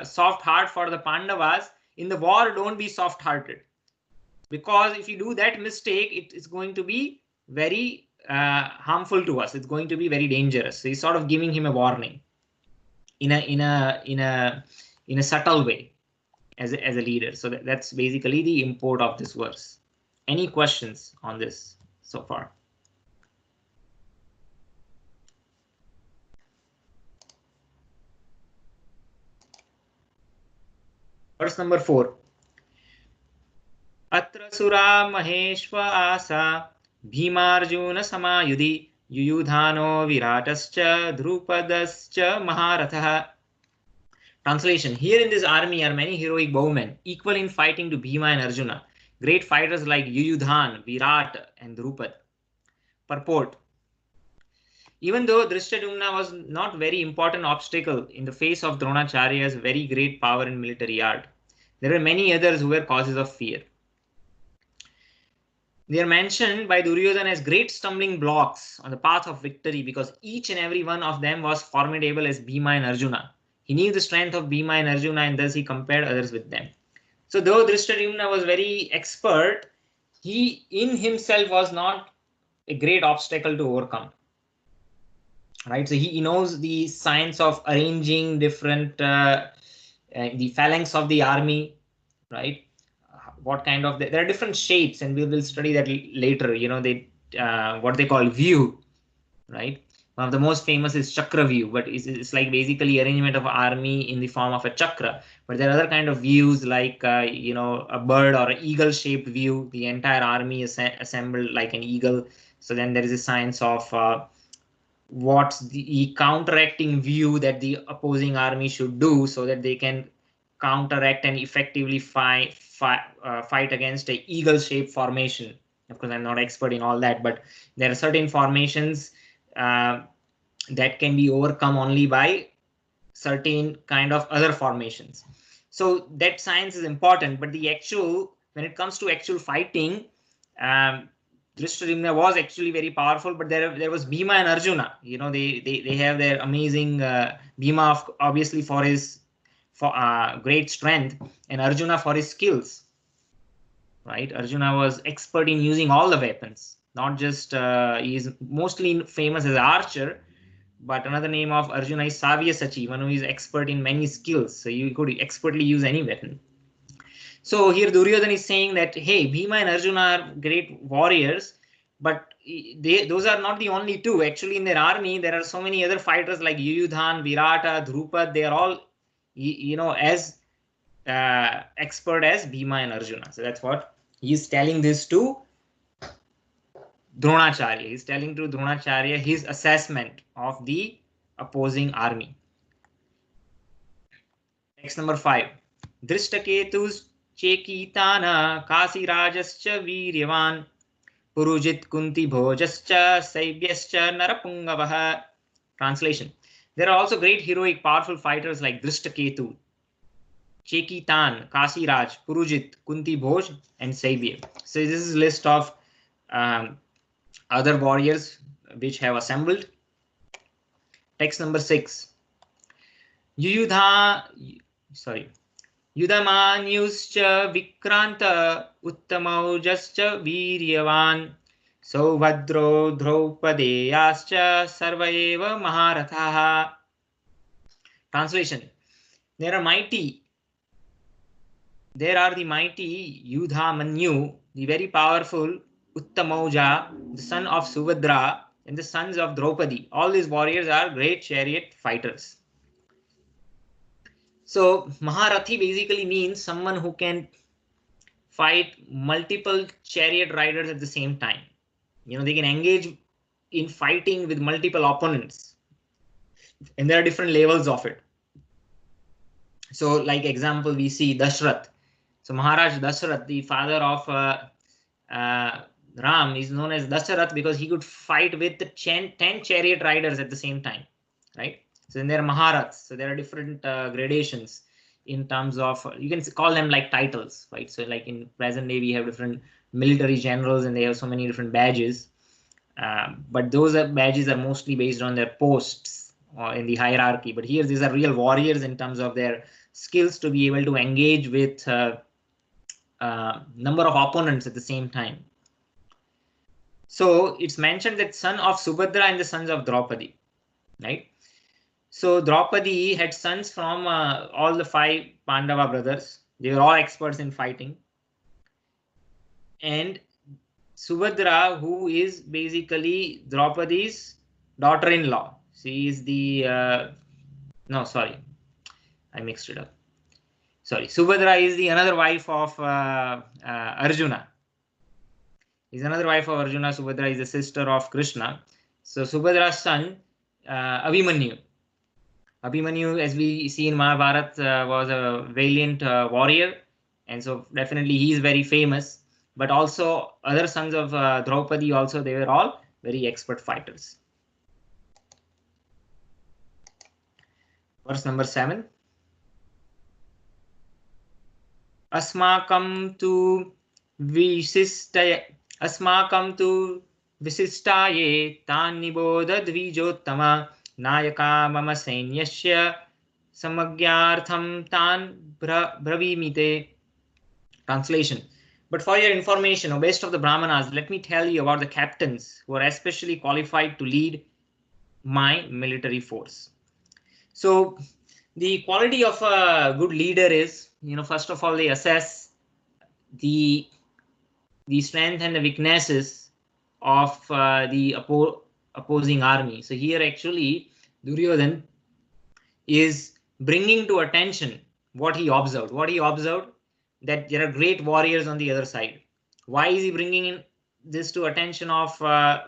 soft heart for the Pandavas, in the war don't be soft-hearted, because if you do that mistake, it is going to be very harmful to us. It's going to be very dangerous. So he's sort of giving him a warning in a subtle way as a leader. So that's basically the import of this verse. Any questions on this so far? Verse number 4. Atra sura maheshva asa bhimarjuna samayudhi yuyudhano viratascha drupadascha maharatha. Translation: here in this army are many heroic bowmen, equal in fighting to Bhima and Arjuna, great fighters like Yuyudhan, Virat, and Drupad. Purport: even though Drishtadyumna was not very important obstacle in the face of Dronacharya's very great power in military art, there were many others who were causes of fear. They are mentioned by Duryodhana as great stumbling blocks on the path of victory, because each and every one of them was formidable as Bhima and Arjuna. He knew the strength of Bhima and Arjuna, and thus he compared others with them. So though Drishtadyumna was very expert, he in himself was not a great obstacle to overcome. Right? So he knows the science of arranging different the phalanx of the army, right? What kind of, there are different shapes, and we will study that later. You know, they what they call view, right? One of the most famous is chakra view, but it's like basically arrangement of army in the form of a chakra. But there are other kind of views like you know, a bird or an eagle shaped view. The entire army is assembled like an eagle. So then there is a science of what's the counteracting view that the opposing army should do, so that they can counteract and effectively fight against a eagle shaped formation. Of course, I'm not expert in all that, but there are certain formations that can be overcome only by certain kind of other formations. So that science is important, but the actual, when it comes to actual fighting, Drishtadyumna was actually very powerful, but there was Bhima and Arjuna. You know, they have their amazing Bhima obviously for his great strength, and Arjuna for his skills. Right? Arjuna was expert in using all the weapons, not just he is mostly famous as an archer, but another name of Arjuna is Savyasachi, one who is expert in many skills. So you could expertly use any weapon. So here Duryodhana is saying that, hey, Bhima and Arjuna are great warriors, but those are not the only two. Actually, in their army, there are so many other fighters like Yuyudhan, Virata, Drupad. They are all, you know, as expert as Bhima and Arjuna. So that's what he's telling this to Dronacharya. He's telling to Dronacharya his assessment of the opposing army. Text number 5. Drishtaketus Chekitana Kasirajascha Viryavan Purujit Kunti Bhojascha Saibyascha Narapungavaha. Translation: there are also great heroic powerful fighters like Drishtaketu, Chekitan, Kasiraj, Purujit, Kunti Bhoj, and Saibya. So this is a list of other warriors which have assembled. Text number 6. Yudhamanyuscha Vikranta Uttamaujascha Viryavan Saubhadro Draupadeyascha Sarvaeva Maharathaha. Translation: there are the mighty Yudhamanyu, the very powerful Uttamauja, the son of Subhadra, and the sons of Draupadi. All these warriors are great chariot fighters. So Maharathi basically means someone who can fight multiple chariot riders at the same time. You know, they can engage in fighting with multiple opponents, and there are different levels of it. So like example, we see Dashrath. So Maharaj Dashrath, the father of Ram, is known as Dashrath because he could fight with 10 chariot riders at the same time, right? So then there are Maharats. So there are different gradations in terms of, you can call them like titles, right? So like in present day, we have different military generals and they have so many different badges. But those badges are mostly based on their posts or in the hierarchy. But here, these are real warriors in terms of their skills to be able to engage with number of opponents at the same time. So it's mentioned that son of Subhadra and the sons of Draupadi, right? So Draupadi had sons from all the 5 Pandava brothers. They were all experts in fighting. And Subhadra, who is basically Draupadi's daughter-in-law. She is the, no, sorry, I mixed it up. Sorry, Subhadra is the another wife of Arjuna. Is another wife of Arjuna. Subhadra is the sister of Krishna. So Subhadra's son, Abhimanyu. Abhimanyu, as we see in Mahabharata, was a valiant warrior, and so definitely he is very famous. But also other sons of Draupadi also, they were all very expert fighters. Verse number 7. Asmakam tu visishtaye tan niboda dvijottama nayaka mama sainyasya samagyartham tan bravimite. Translation. But for your information, O best of the Brahmanas, let me tell you about the captains who are especially qualified to lead my military force. So the quality of a good leader is, first of all, they assess the strength and the weaknesses of the opposing army. So here actually Duryodhan is bringing to attention what he observed. What he observed, that there are great warriors on the other side. Why is he bringing this to attention of the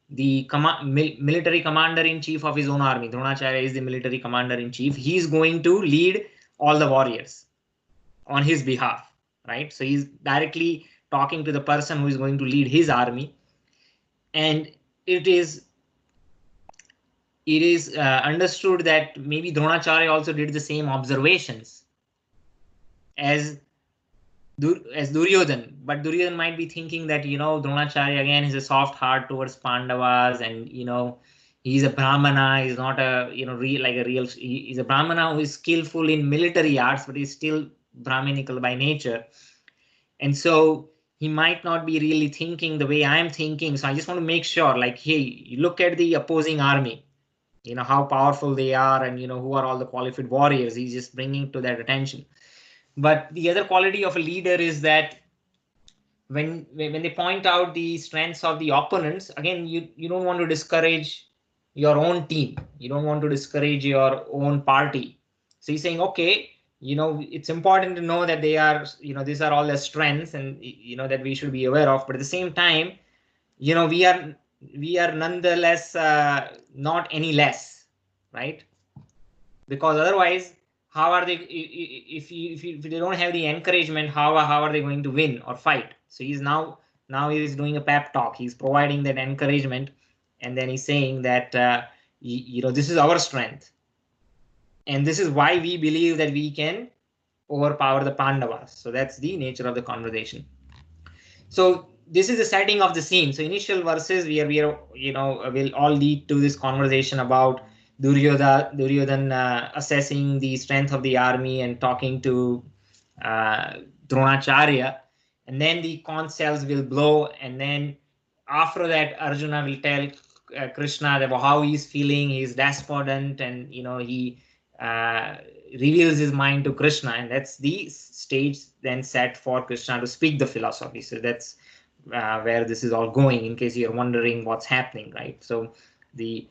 military commander-in-chief of his own army? Dronacharya is the military commander-in-chief. He is going to lead all the warriors on his behalf, right? So he's directly talking to the person who is going to lead his army, and it is understood that maybe Dronacharya also did the same observations as Duryodhan, but Duryodhan might be thinking that Dronacharya again has a soft heart towards Pandavas, and he's a Brahmana. He's not a he's a Brahmana who is skillful in military arts, but he's still Brahminical by nature, and so he might not be really thinking the way I'm thinking. So I just want to make sure, like, hey, you look at the opposing army, how powerful they are, and who are all the qualified warriors. He's just bringing to that attention. But the other quality of a leader is that when they point out the strengths of the opponents, again, you don't want to discourage your own team. You don't want to discourage your own party. So he's saying, okay, it's important to know that they are, these are all their strengths, and that we should be aware of. But at the same time, we are nonetheless not any less, right? Because otherwise, how are they, if they don't have the encouragement, how are they going to win or fight? So he's now he's doing a pep talk. He's providing that encouragement, and then he's saying that this is our strength, and this is why we believe that we can overpower the Pandavas. So that's the nature of the conversation. So this is the setting of the scene. So initial verses will all lead to this conversation about Duryodhan assessing the strength of the army and talking to Dronacharya, and then the conch shells will blow, and then after that Arjuna will tell Krishna that how he's feeling. He's despondent, and he reveals his mind to Krishna, and that's the stage then set for Krishna to speak the philosophy. So that's where this is all going, in case you're wondering what's happening, right? So the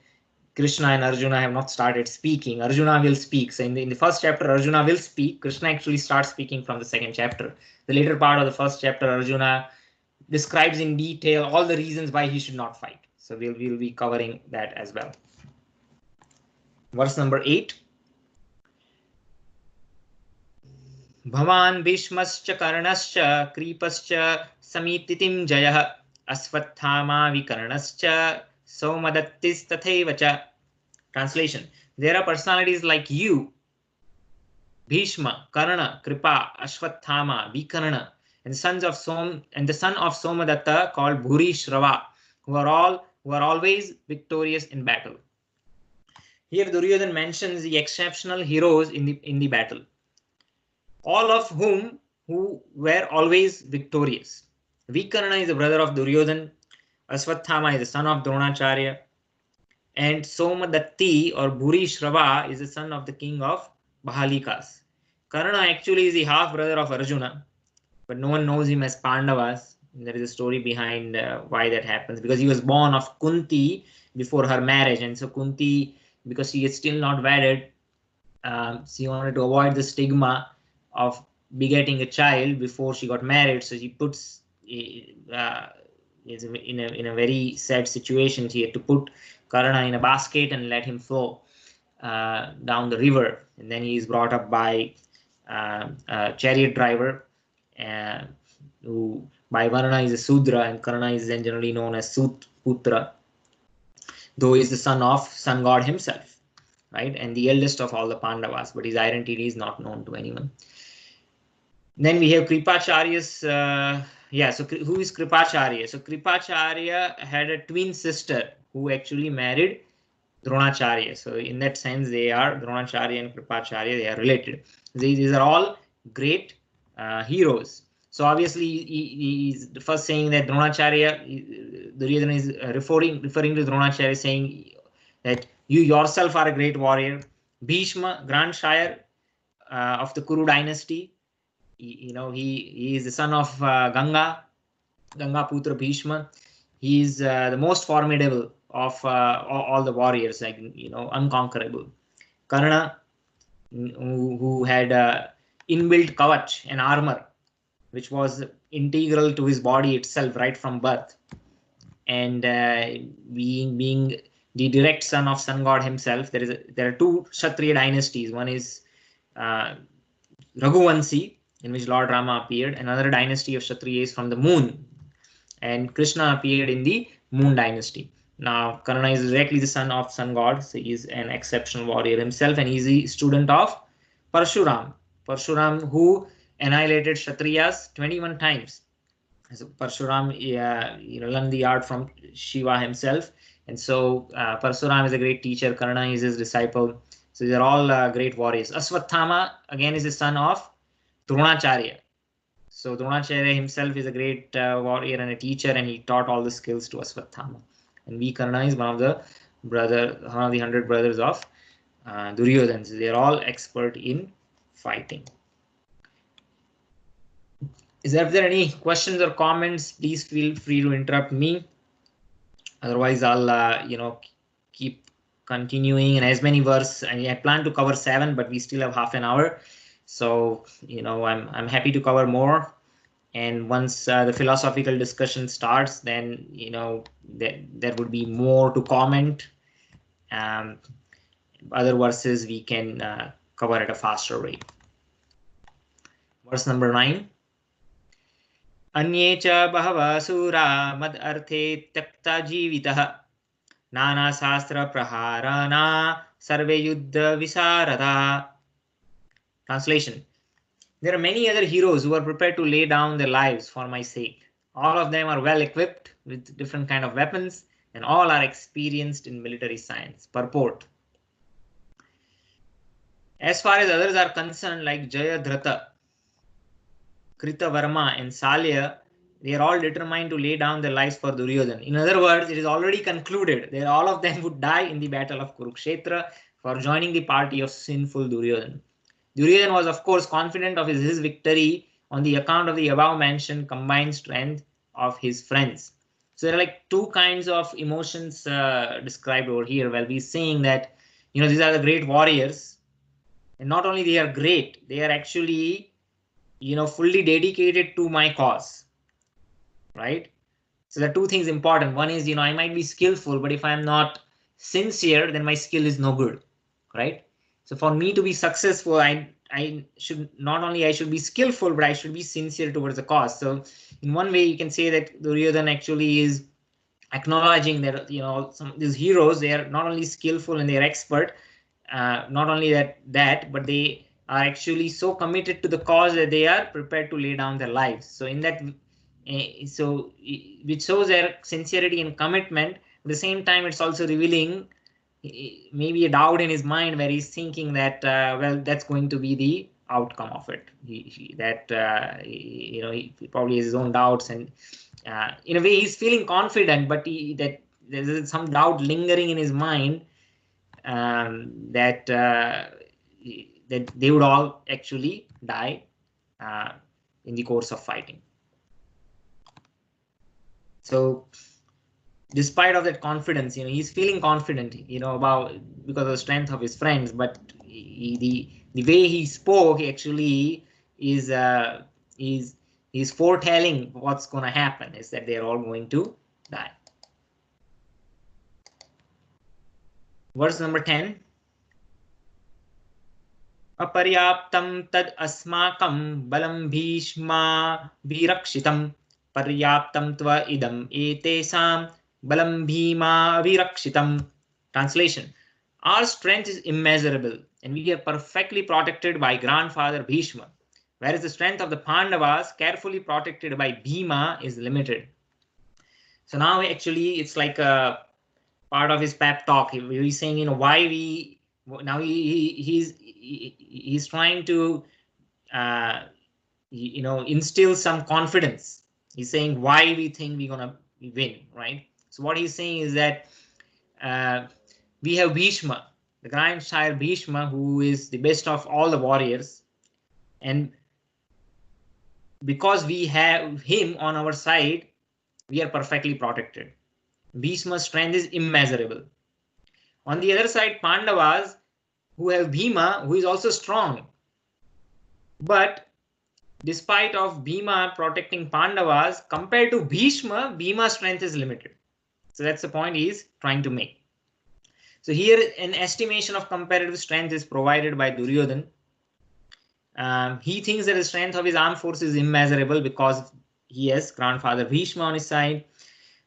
Krishna and Arjuna have not started speaking. Arjuna will speak. So in the first chapter, Arjuna will speak. Krishna actually starts speaking from the second chapter. The later part of the first chapter, Arjuna describes in detail all the reasons why he should not fight. So we'll be covering that as well. Verse number 8. Bhavan Bhishmascha Karnascha Kripascha Samititim Jayah Asvathama Vikarnascha Somadattis Tathaivacha. Translation: there are personalities like you, Bhishma, Karna, Kripa, Ashwathama, Vikarna, and the son of Somadatta called Bhuri Shrava, who are always victorious in battle. Here Duryodhana mentions the exceptional heroes in the battle, all of whom were always victorious. Vikarna is the brother of Duryodhana, Ashwathama is the son of Dronacharya, and Somadatti or Bhuri Shrava is the son of the king of Bahalikas. Karna actually is the half brother of Arjuna, but no one knows him as Pandavas. There is a story behind why that happens, because he was born of Kunti before her marriage, and so Kunti, because she is still not wedded, she wanted to avoid the stigma of begetting a child before she got married, so she puts is in a very sad situation. She had to put Karna in a basket and let him flow down the river, and then he is brought up by a chariot driver who by Varna is a Sudra, and Karna is then generally known as Sutputra, though he is the son of sun god himself, right, and the eldest of all the Pandavas, but his identity is not known to anyone. Then we have Kripacharya's, so who is Kripacharya? So Kripacharya had a twin sister who actually married Dronacharya. So in that sense, they are Dronacharya and Kripacharya, they are related. These are all great heroes. So obviously, he's first saying that Dronacharya, Duryodhana is referring to Dronacharya, saying that you yourself are a great warrior. Bhishma, grandsire of the Kuru dynasty, he is the son of Ganga Putra Bhishma. He is the most formidable of all the warriors, like unconquerable. Karna, who had inbuilt kavach and armor, which was integral to his body itself right from birth, and being the direct son of sun god himself. There are two Kshatriya dynasties. One is Raghuvanshi, in which Lord Rama appeared. Another dynasty of Kshatriyas from the moon, and Krishna appeared in the moon dynasty. Now Karna is directly the son of sun god, so he is an exceptional warrior himself, and he's the student of Parshuram, who annihilated Kshatriyas 21 times. So Parshuram learned the art from Shiva himself, and so Parshuram is a great teacher. Karna is his disciple. So these are all great warriors. Ashwathama again is the son of Dronacharya. So Dronacharya himself is a great warrior and a teacher, and he taught all the skills to Ashwathama. And Vikarna is one of the 100 brothers of Duryodhana. So they are all expert in fighting. If there any questions or comments, please feel free to interrupt me. Otherwise, I'll keep continuing, and as many verses. I plan to cover 7, but we still have half an hour. So I'm happy to cover more. And once the philosophical discussion starts, then there would be more to comment. Other verses we can cover at a faster rate. Verse number 9. Anye cha bahava sura mad arthe tyakta jivitah nana sastra praharana sarve yuddha visarada. Translation: there are many other heroes who are prepared to lay down their lives for my sake. All of them are well equipped with different kind of weapons, and all are experienced in military science. Purport: as far as others are concerned, like Jayadratha, Kritavarma, and Salya, they are all determined to lay down their lives for Duryodhana. In other words, it is already concluded that all of them would die in the battle of Kurukshetra for joining the party of sinful Duryodhana. Duryodhana was, of course, confident of his victory on the account of the above-mentioned combined strength of his friends. So there are like two kinds of emotions described over here. Well, we're saying that these are the great warriors, and not only they are great, they are actually fully dedicated to my cause, right? So there are two things important. One is I might be skillful, but if I'm not sincere, then my skill is no good, right? So for me to be successful, I should not only I should be skillful, but I should be sincere towards the cause. So in one way, you can say that Duryodhana actually is acknowledging that some these heroes, they are not only skillful and they are expert, not only that, but they are actually so committed to the cause that they are prepared to lay down their lives. So in that, which shows their sincerity and commitment. At the same time, it's also revealing maybe a doubt in his mind where he's thinking that well, that's going to be the outcome of it. He probably has his own doubts, and in a way he's feeling confident, but that there's some doubt lingering in his mind, that they would all actually die in the course of fighting. So despite of that confidence, he's feeling confident, about, because of the strength of his friends, but the way he spoke actually is foretelling what's going to happen, is that they're all going to die. Verse number 10. Aparyaptam tad asmakam balam bhishma virakshitam paryaptam tva idam etesam balam bhima virakshitam. Translation: our strength is immeasurable and we are perfectly protected by grandfather Bhishma, whereas the strength of the Pandavas, carefully protected by Bhima, is limited. So now actually it's like a part of his pep talk. He's saying, why we now he's trying to instill some confidence. He's saying why we think we're gonna win, right? So what he's saying is that we have Bhishma, the grandchild Bhishma, who is the best of all the warriors, and because we have him on our side, we are perfectly protected. Bhishma's strength is immeasurable. On the other side, Pandavas, who have Bhima, who is also strong, but despite of Bhima protecting Pandavas, compared to Bhishma, Bhima's strength is limited. So that's the point he's trying to make. So here an estimation of comparative strength is provided by Duryodhan. He thinks that the strength of his armed force is immeasurable because he has grandfather Bhishma on his side,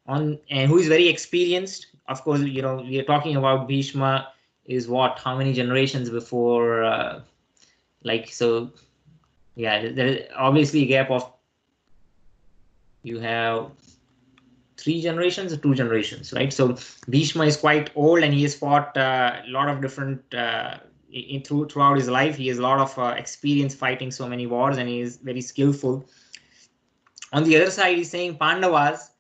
and who is very experienced. Of course, we are talking about Bhishma is how many generations before, so yeah, there is obviously a gap of, you have 3 generations or 2 generations, right? So Bhishma is quite old and he has fought a lot of different throughout his life. He has a lot of experience fighting so many wars, and he is very skillful. On the other side, he's saying Pandavas,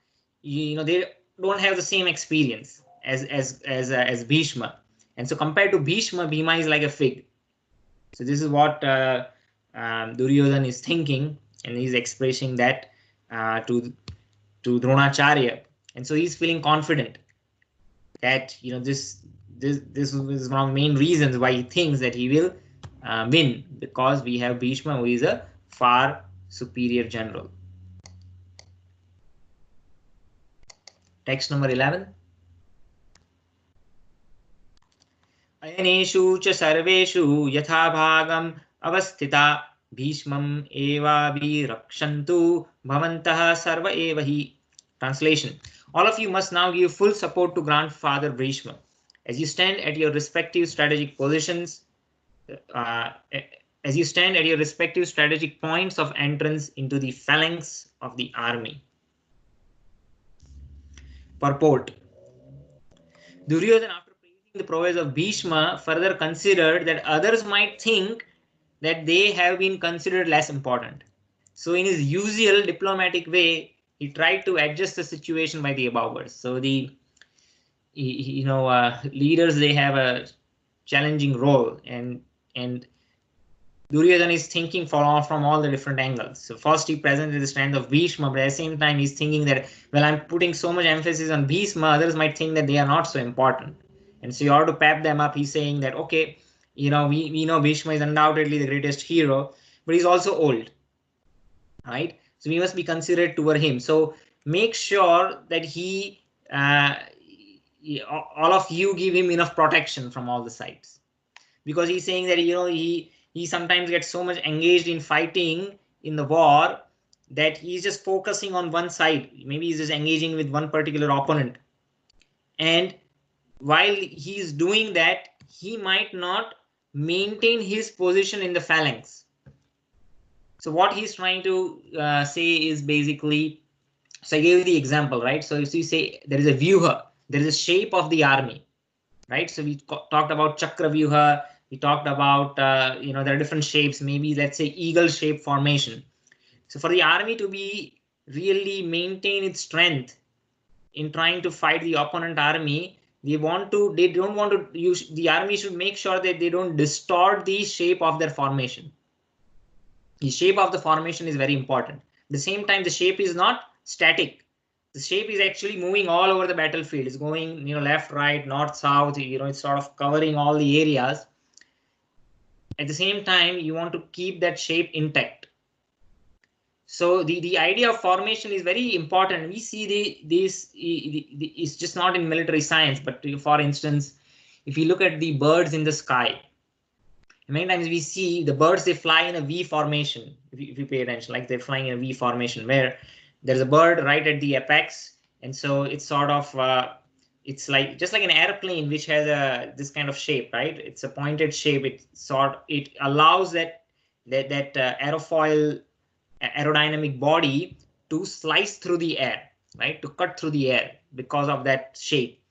they don't have the same experience as Bhishma, and so compared to Bhishma, Bhima is like a fig. So this is what Duryodhan is thinking, and he's expressing that to Dronacharya, and so he's feeling confident that this is one of the main reasons why he thinks that he will win, because we have Bhishma, who is a far superior general. Text number 11. Ayaneshu cha sarveshu yatha bhagam avasthita bhishmam eva virakshantu bhavantah sarva eva hi. Translation: all of you must now give full support to grandfather Bhishma as you stand at your respective strategic positions, as you stand at your respective strategic points of entrance into the phalanx of the army. Purport: Duryodhana, after praising the prowess of Bhishma, further considered that others might think that they have been considered less important. So in his usual diplomatic way, he tried to adjust the situation by the above words. So the leaders, they have a challenging role, and Duryodhana is thinking from all the different angles. So first he presented the strength of Bhishma, but at the same time he's thinking that, well, I'm putting so much emphasis on Bhishma, others might think that they are not so important. And so in order to pep them up, he's saying that, okay, we know Bhishma is undoubtedly the greatest hero, but he's also old, right? So we must be considerate toward him. So make sure that all of you give him enough protection from all the sides, because he's saying that he sometimes gets so much engaged in fighting in the war that he's just focusing on one side. Maybe he's just engaging with one particular opponent. And while he's doing that, he might not maintain his position in the phalanx. So what he's trying to say is basically, so I gave you the example, right? So if you say there is a vyuha, there is a shape of the army, right? So we talked about chakra vyuha, we talked about, there are different shapes, maybe let's say eagle shape formation. So for the army to be really maintain its strength in trying to fight the opponent army, they don't want to use, the army should make sure that they don't distort the shape of their formation. The shape of the formation is very important. At the same time, the shape is not static. The shape is actually moving all over the battlefield. It's going, left, right, north, south, it's sort of covering all the areas. At the same time, you want to keep that shape intact. So the idea of formation is very important. We see this is just not in military science, but for instance, if you look at the birds in the sky, many times we see the birds, they fly in a V formation. If you pay attention, like they're flying in a V formation where there's a bird right at the apex, and so it's sort of it's like just like an airplane which has this kind of shape, right? It's a pointed shape. It allows that aerofoil aerodynamic body to slice through the air, right? To cut through the air because of that shape.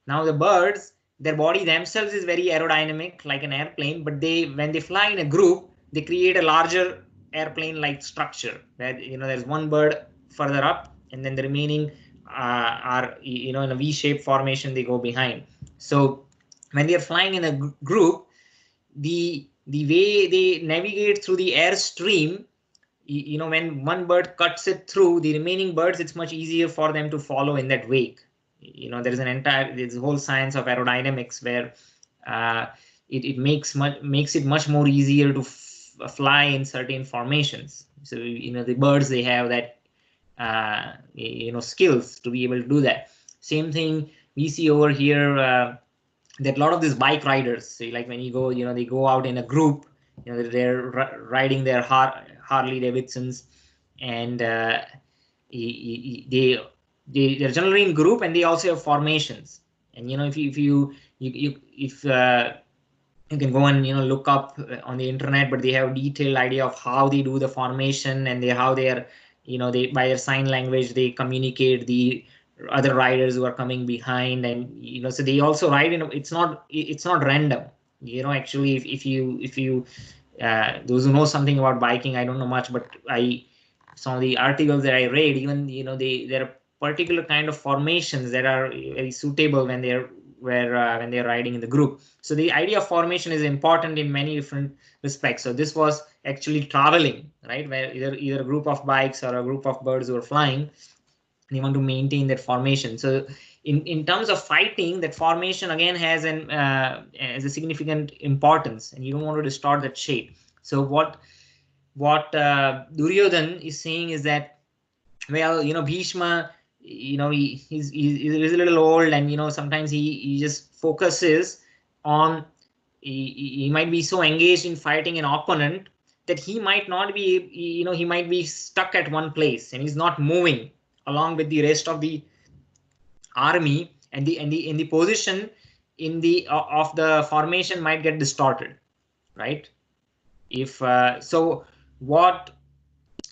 Now the birds, their body themselves is very aerodynamic like an airplane, but when they fly in a group, they create a larger airplane-like structure. That there's one bird further up, and then the remaining are in a V-shaped formation. They go behind. So when they are flying in a group, the way they navigate through the air stream, when one bird cuts it through, the remaining birds, it's much easier for them to follow in that wake. There's a whole science of aerodynamics where it makes it much more easier to fly in certain formations. So the birds, they have that skills to be able to do that. Same thing we see over here, that a lot of these bike riders, so like when you go, they go out in a group, they're riding their Harley Davidsons, and they're generally in group, and they also have formations. And if you can go and look up on the internet, but they have a detailed idea of how they do the formation, and how they are, they, by their sign language, they communicate the other riders who are coming behind. And so they also ride in it's not random. Actually, if you those who know something about biking, I don't know much, but some of the articles that I read, even there are particular kind of formations that are very suitable when they're riding in the group. So the idea of formation is important in many different respects. So this was actually traveling, right, where either a group of bikes or a group of birds were flying, and you want to maintain that formation. So in terms of fighting, that formation again has a significant importance, and you don't want to distort that shape. So what Duryodhan is saying is that, well, Bhishma, he's a little old, and sometimes he just focuses on, he might be so engaged in fighting an opponent that he might not be, he might be stuck at one place, and he's not moving along with the rest of the army, and the position in the of the formation might get distorted, right? If so, what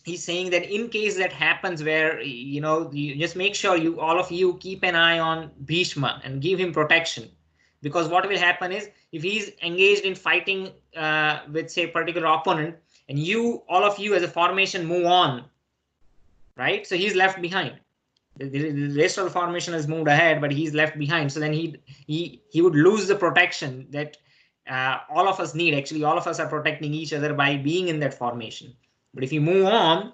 he's saying, that in case that happens, where you just make sure all of you keep an eye on Bhishma and give him protection, because what will happen is, if he's engaged in fighting with, say, a particular opponent, and all of you as a formation move on, right? So he's left behind. The rest of the formation has moved ahead, but he's left behind. So then he would lose the protection that all of us need. Actually, all of us are protecting each other by being in that formation. But if you move on,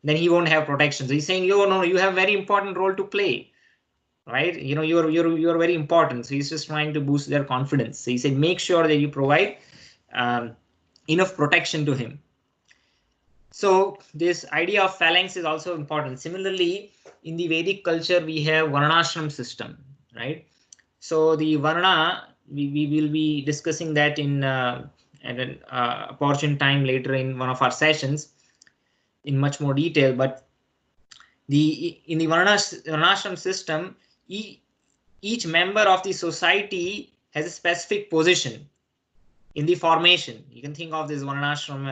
then he won't have protection. So he's saying, no, you have a very important role to play, right? You're very important. So he's just trying to boost their confidence. So he said, make sure that you provide enough protection to him. So this idea of phalanx is also important. Similarly, in the Vedic culture, we have varnashram system, right? So the varna, we will be discussing that at an opportune time later in one of our sessions. in much more detail, but in the varnashram system, each member of the society has a specific position in the formation. You can think of this varnashram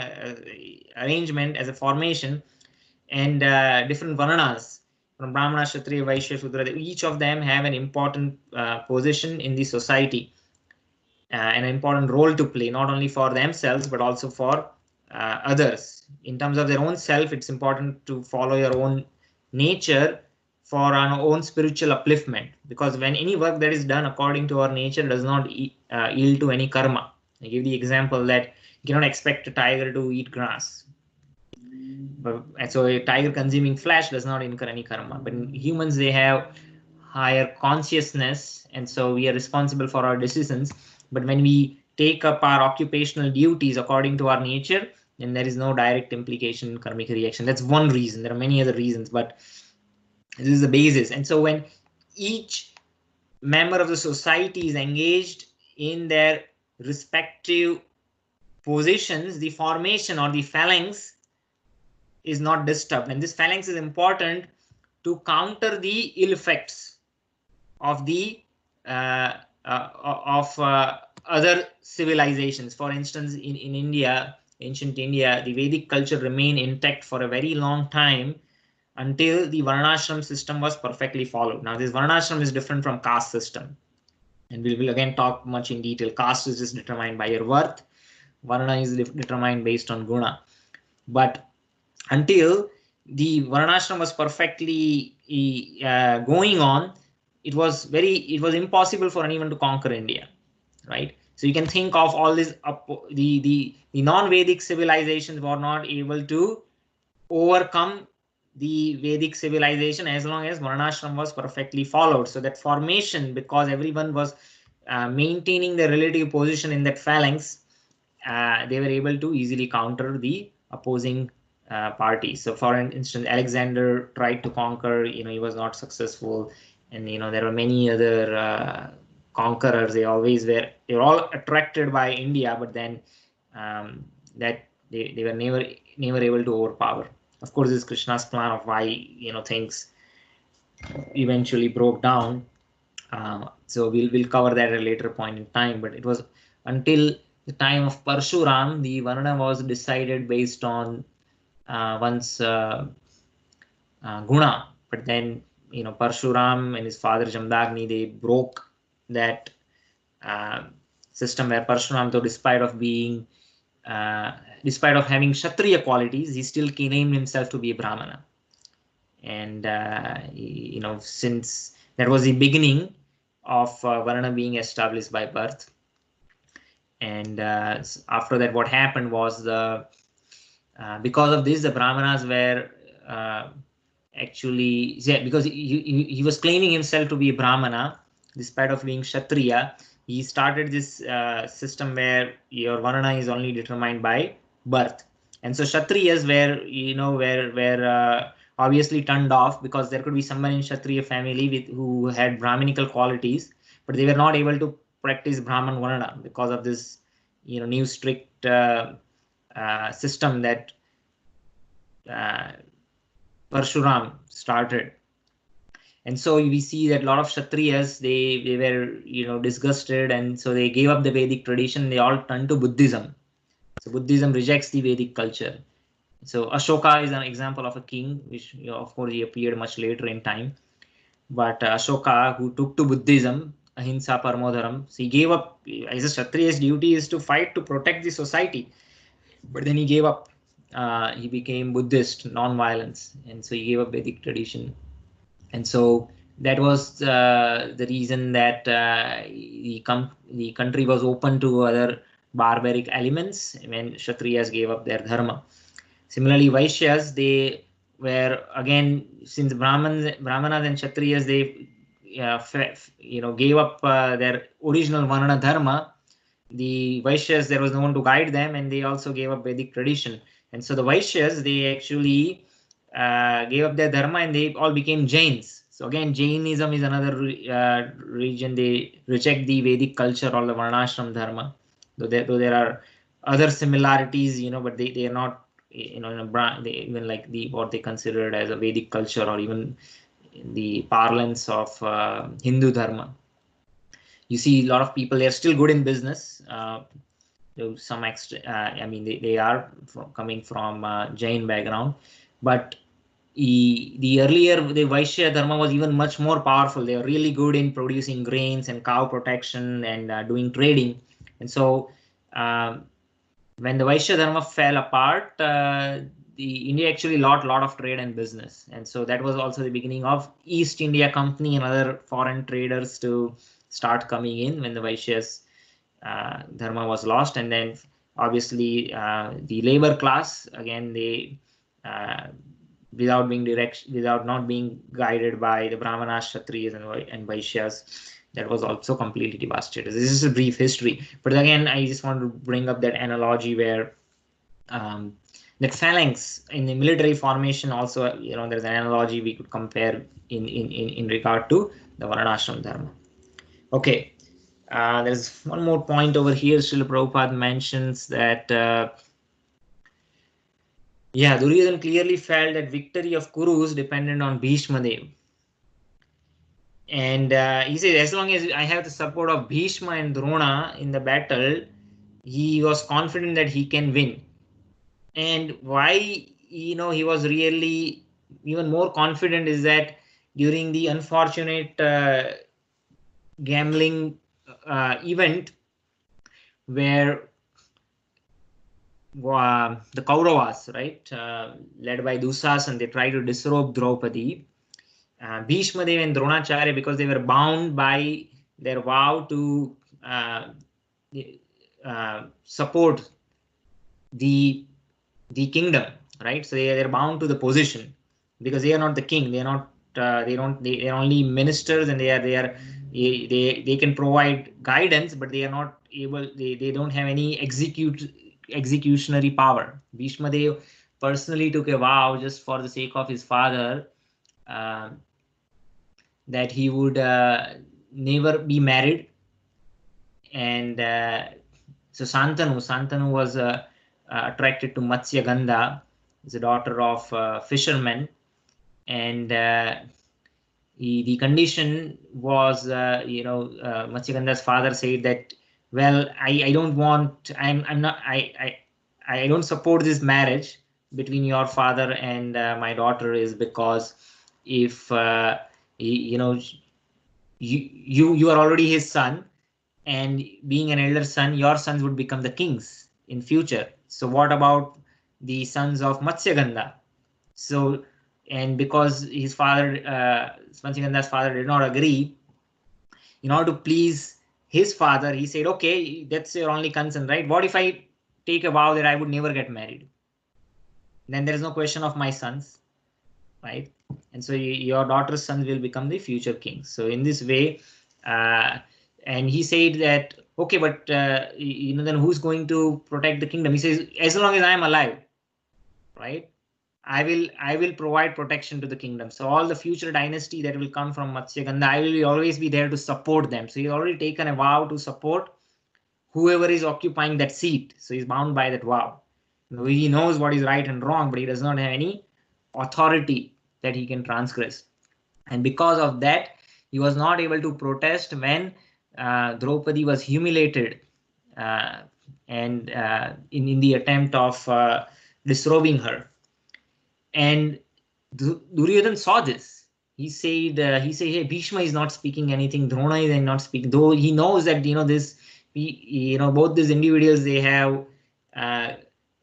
arrangement as a formation, and different varnas from Brahmana, Kshatriya, Vaishya, Shudra, each of them have an important position in the society, an important role to play, not only for themselves but also for others. In terms of their own self, it's important to follow your own nature for our own spiritual upliftment, because when any work that is done according to our nature does not yield to any karma. I give the example that you cannot expect a tiger to eat grass. And so a tiger consuming flesh does not incur any karma. But in humans, they have higher consciousness, and so we are responsible for our decisions. But when we take up our occupational duties according to our nature, then there is no direct implication in karmic reaction. That's one reason. There are many other reasons, but this is the basis. And so when each member of the society is engaged in their respective positions, the formation or the phalanx is not disturbed. And this phalanx is important to counter the ill effects of the other civilizations. For instance, in India, ancient India, the Vedic culture remained intact for a very long time until the varnashram system was perfectly followed. Now, this varnashram is different from caste system, and we will again talk much in detail. Caste is just determined by your worth. Varna is determined based on guna. But until the varnashram was perfectly going on, it was impossible for anyone to conquer India, right? So you can think of all this, the non-Vedic civilizations were not able to overcome the Vedic civilization as long as varnashram was perfectly followed. So that formation, because everyone was maintaining their relative position in that phalanx, they were able to easily counter the opposing parties. So for instance, Alexander tried to conquer, he was not successful. And, there were many other conquerors. They were all attracted by India, but then that they were never able to overpower. Of course, this is Krishna's plan of why, things eventually broke down. So we'll cover that at a later point in time. But it was until the time of Parshuram, the Varna was decided based on one's guna. But then, Parshuram and his father Jamdagni, they broke that system where Parshuram, though despite of having Kshatriya qualities, he still named himself to be a Brahmana. And since that was the beginning of Varna being established by birth. And after that, what happened was because of this, the Brahmanas were actually, because he was claiming himself to be a Brahmana despite of being Kshatriya. He started this system where your Varna is only determined by birth. And so Kshatriyas were obviously turned off, because there could be someone in Kshatriya family who had Brahminical qualities, but they were not able to practice Brahman Varna because of this, new strict system that Parshuram started. And so we see that a lot of Kshatriyas, they were, disgusted, and so they gave up the Vedic tradition. They all turned to Buddhism. So Buddhism rejects the Vedic culture. So Ashoka is an example of a king, which, of course, he appeared much later in time. But Ashoka, who took to Buddhism, Ahimsa Paramo-dharam, so he gave up. As a Kshatriya's duty is to fight to protect the society. But then he gave up. He became Buddhist, non-violence, and so he gave up Vedic tradition. And so that was the reason that the country was open to other barbaric elements when Kshatriyas gave up their dharma. Similarly, Vaishyas, they were, again, since Brahmanas and Kshatriyas, they gave up their original Varna dharma. The Vaishyas, there was no one to guide them, and they also gave up Vedic tradition. And so the Vaishyas, they actually gave up their dharma, and they all became Jains. So again, Jainism is another region. They reject the Vedic culture or the Varnashram dharma, though there are other similarities, but they are not in even like what they considered as a Vedic culture, or even in the parlance of Hindu Dharma. You see a lot of people, they're still good in business. To some extent, I mean, they are coming from Jain background, but the earlier the Vaishya Dharma was even much more powerful. They were really good in producing grains and cow protection and doing trading. And so when the Vaishya Dharma fell apart, the India actually lost a lot of trade and business. And so that was also the beginning of East India Company and other foreign traders to start coming in when the Vaishyas Dharma was lost. And then obviously the labor class, again, they without not being guided by the Brahmanas, Kshatriyas, and Vaishyas, that was also completely devastated. This is a brief history, but again, I just want to bring up that analogy where that phalanx in the military formation also, there's an analogy we could compare in regard to the Varnashram Dharma. Okay, there's one more point over here. Srila Prabhupada mentions that Duryodhana clearly felt that victory of Kurus depended on Bhishma Dev. And he says, as long as I have the support of Bhishma and Drona in the battle, he was confident that he can win. And why, he was really even more confident is that during the unfortunate gambling event where the Kauravas, right, led by Dusasan, they tried to disrobe Draupadi. Bhishma Dev and Dronacharya, because they were bound by their vow to support the kingdom, right? So they're bound to the position because they are not the king. They are not. They are only ministers, and they can provide guidance, but they are not able. They don't have any executionary power. Bhishma Dev personally took a vow just for the sake of his father. That he would never be married, and so Santanu was attracted to Matsya Gandha, the daughter of fishermen, and the condition was, Matsya Gandha's father said that, well, I don't want, I don't support this marriage between your father and my daughter, is because if you are already his son, and being an elder son, your sons would become the kings in future. So what about the sons of Matsyagandha? So, and because his father, Matsyagandha's father, did not agree, in order to please his father, he said, okay, that's your only concern, right? What if I take a vow that I would never get married? Then there is no question of my sons, right? And so your daughter's sons will become the future kings. So in this way, and he said that, okay, but then who's going to protect the kingdom? He says, as long as I am alive, right, I will provide protection to the kingdom. So all the future dynasty that will come from Matsyagandha, I will always be there to support them. So he's already taken a vow to support whoever is occupying that seat. So he's bound by that vow. He knows what is right and wrong, but he does not have any authority that he can transgress. And because of that, he was not able to protest when Draupadi was humiliated and in the attempt of disrobing her. And Duryodhana saw this. He said, hey, Bhishma is not speaking anything. Drona is not speaking. Though he knows that both these individuals, they have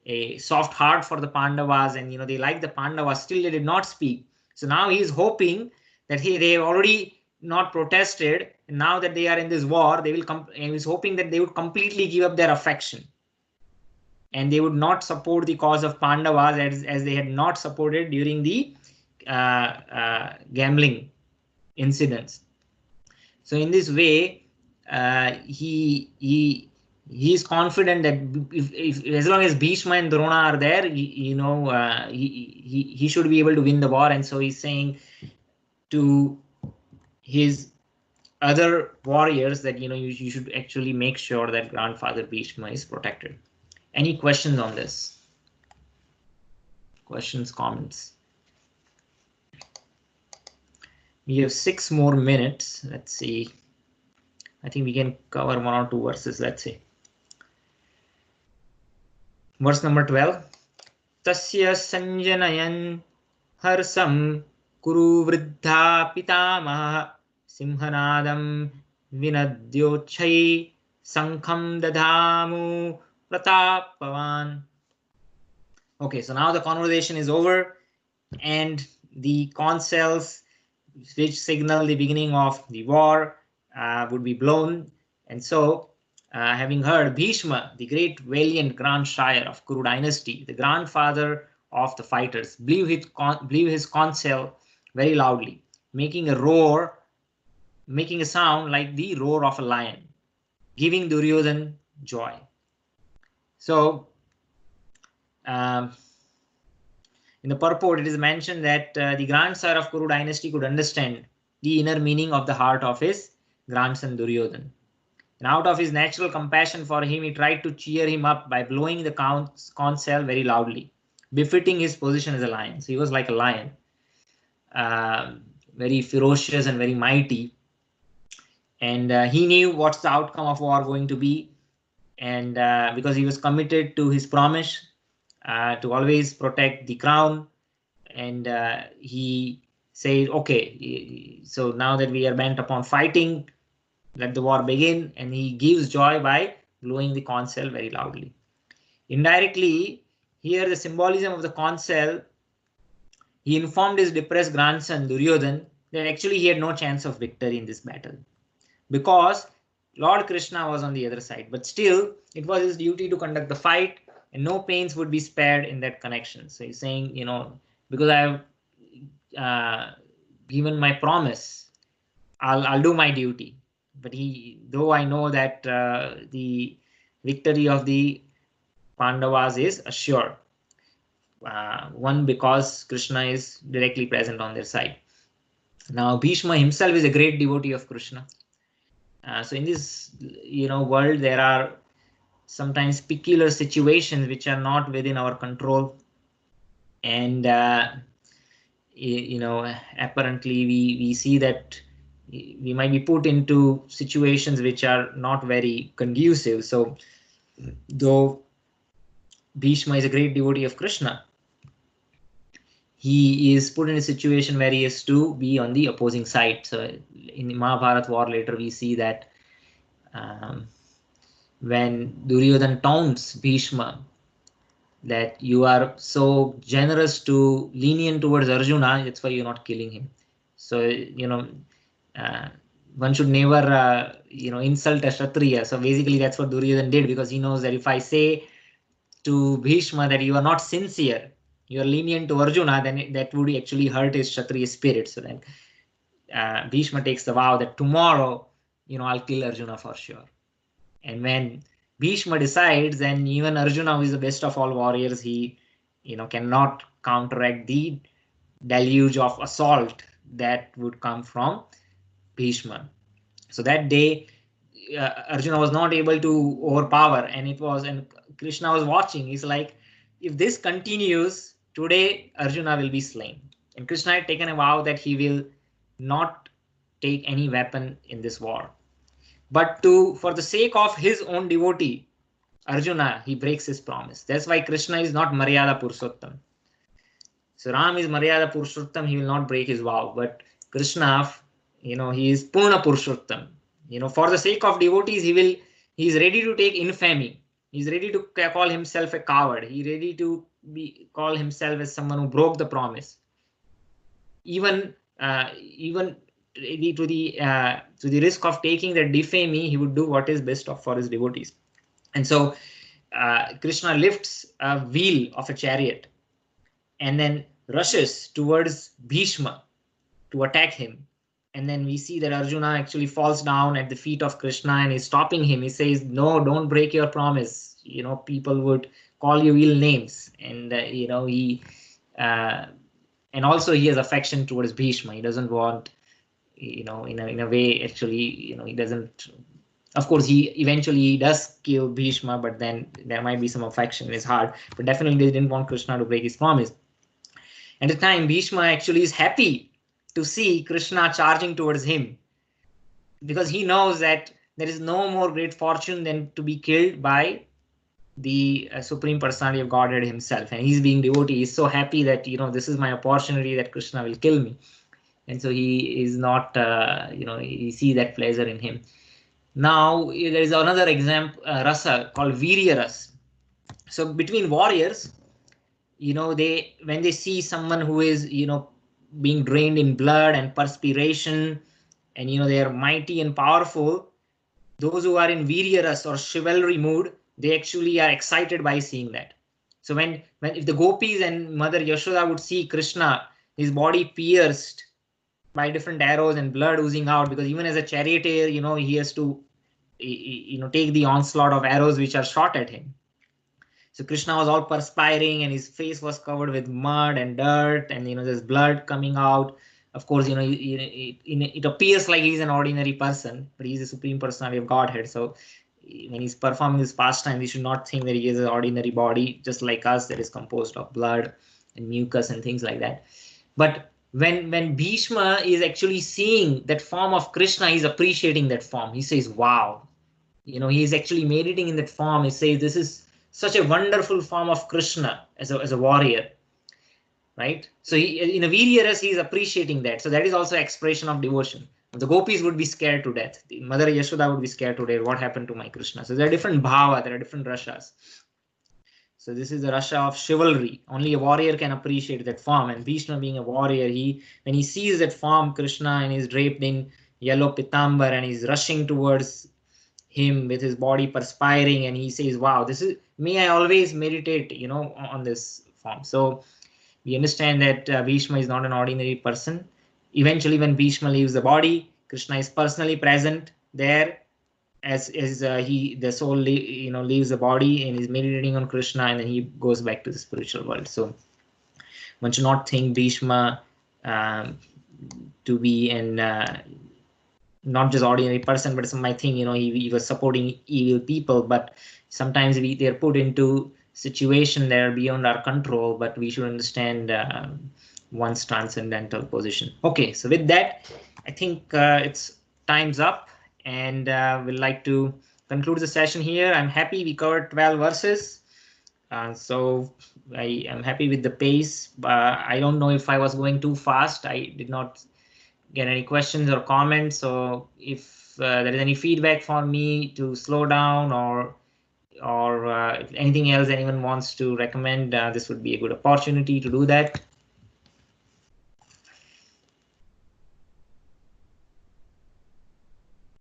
a soft heart for the Pandavas, and they like the Pandavas. Still, they did not speak. So now he is hoping that they have already not protested, and now that they are in this war, they will come. And he's hoping that they would completely give up their affection, and they would not support the cause of Pandavas as they had not supported during the gambling incidents. So in this way, he is confident that if as long as Bhishma and Drona are there, he should be able to win the war. And so he's saying to his other warriors that you should actually make sure that grandfather Bhishma is protected. Any questions on this? questions, comments? We have 6 more minutes. Let's see. I think we can cover 1 or 2 verses. Let's see. Verse number 12. Tasya sanjanayan harsam kuru vriddha pitamaha simhanadam vinadyochai sankham dadhamu pratapavan. Okay, so now the conversation is over and the concells which signal the beginning of the war would be blown. And so having heard Bhishma, the great valiant grandsire of Kuru dynasty, the grandfather of the fighters, blew his conch shell very loudly, making a roar, making a sound like the roar of a lion, giving Duryodhan joy. So in the purport, it is mentioned that the grandsire of Kuru dynasty could understand the inner meaning of the heart of his grandson Duryodhan. And out of his natural compassion for him, he tried to cheer him up by blowing the conch shell very loudly, befitting his position as a lion. So he was like a lion, very ferocious and very mighty. And he knew what's the outcome of war going to be. And because he was committed to his promise to always protect the crown, and he said, okay, so now that we are bent upon fighting, let the war begin. And he gives joy by blowing the conch shell very loudly. Indirectly, here the symbolism of the conch shell, he informed his depressed grandson Duryodhan that actually he had no chance of victory in this battle, because Lord Krishna was on the other side. But still, it was his duty to conduct the fight, and no pains would be spared in that connection. So he's saying, you know, because I have given my promise, I'll do my duty. But though I know that the victory of the Pandavas is assured, one, because Krishna is directly present on their side. Now Bhishma himself is a great devotee of Krishna. So in this, world, there are sometimes peculiar situations which are not within our control, and apparently we see that we might be put into situations which are not very conducive. So though Bhishma is a great devotee of Krishna, he is put in a situation where he has to be on the opposing side. So in the Mahabharata war later, we see that when Duryodhan taunts Bhishma that you are so generous to lenient towards Arjuna, that's why you're not killing him. So one should never insult a Kshatriya. So basically that's what Duryodhan did, because he knows that if I say to Bhishma that you are not sincere, you are lenient to Arjuna, then that would actually hurt his Kshatriya spirit. So then Bhishma takes the vow that tomorrow, I'll kill Arjuna for sure. And when Bhishma decides, then even Arjuna, who is the best of all warriors, he cannot counteract the deluge of assault that would come from Bhishma. So that day, Arjuna was not able to overpower, and Krishna was watching. He's like, if this continues, today Arjuna will be slain. And Krishna had taken a vow that he will not take any weapon in this war. But for the sake of his own devotee, Arjuna, he breaks his promise. That's why Krishna is not Maryada Purushottam. So Ram is Maryada Purushottam, he will not break his vow. But Krishna, he is Purna Purushottam. For the sake of devotees, he is ready to take infamy. He's ready to call himself a coward. He's ready to call himself as someone who broke the promise. Even to the risk of taking the defamy, he would do what is best for his devotees. And so Krishna lifts a wheel of a chariot and then rushes towards Bhishma to attack him. And then we see that Arjuna actually falls down at the feet of Krishna and is stopping him. He says, no, don't break your promise. People would call you ill names. And, and also he has affection towards Bhishma. He doesn't want, in a way, actually, he doesn't. Of course, he eventually does kill Bhishma, but then there might be some affection in his heart. But definitely, they didn't want Krishna to break his promise. At the time, Bhishma actually is happy to see Krishna charging towards him, because he knows that there is no more great fortune than to be killed by the Supreme Personality of Godhead himself. And he's being devotee. He's so happy that, this is my opportunity that Krishna will kill me. And so he is not, he see that pleasure in him. Now, there is another example, rasa called Virya Ras. So between warriors, when they see someone who is, being drained in blood and perspiration, and, they are mighty and powerful, those who are in Virya Ras or chivalry mood, they actually are excited by seeing that. So when if the gopis and Mother Yashoda would see Krishna, his body pierced by different arrows and blood oozing out, because even as a charioteer, he has to, take the onslaught of arrows which are shot at him. So Krishna was all perspiring and his face was covered with mud and dirt, and there's blood coming out. Of course, it appears like he's an ordinary person, but he's the Supreme Personality of Godhead. So when he's performing this pastime, we should not think that he is an ordinary body, just like us, that is composed of blood and mucus and things like that. But when Bhishma is actually seeing that form of Krishna, he's appreciating that form. He says, wow, he's actually meditating in that form. He says, this is such a wonderful form of Krishna as a warrior, right? So in a Virya Ras, he's appreciating that. So that is also expression of devotion. The gopis would be scared to death. The Mother Yashoda would be scared to death. What happened to my Krishna? So there are different bhava, there are different rashas. So this is the rasha of chivalry. Only a warrior can appreciate that form. And Bhishma, being a warrior, when he sees that form, Krishna, and he's draped in yellow pitambar and he's rushing towards him with his body perspiring, and he says, wow, may I always meditate, on this form. So we understand that Bhishma is not an ordinary person. Eventually, when Bhishma leaves the body, Krishna is personally present there, as the soul leaves the body and is meditating on Krishna, and then he goes back to the spiritual world. So one should not think Bhishma to be an not just ordinary person, but some might think he was supporting evil people. But sometimes they're put into situation that are beyond our control. But we should understand one's transcendental position. Okay, so with that, I think it's time's up, and we'd like to conclude the session here. I'm happy we covered 12 verses. So I am happy with the pace. I don't know if I was going too fast. I did not get any questions or comments. So if there is any feedback for me to slow down, or if anything else anyone wants to recommend, this would be a good opportunity to do that.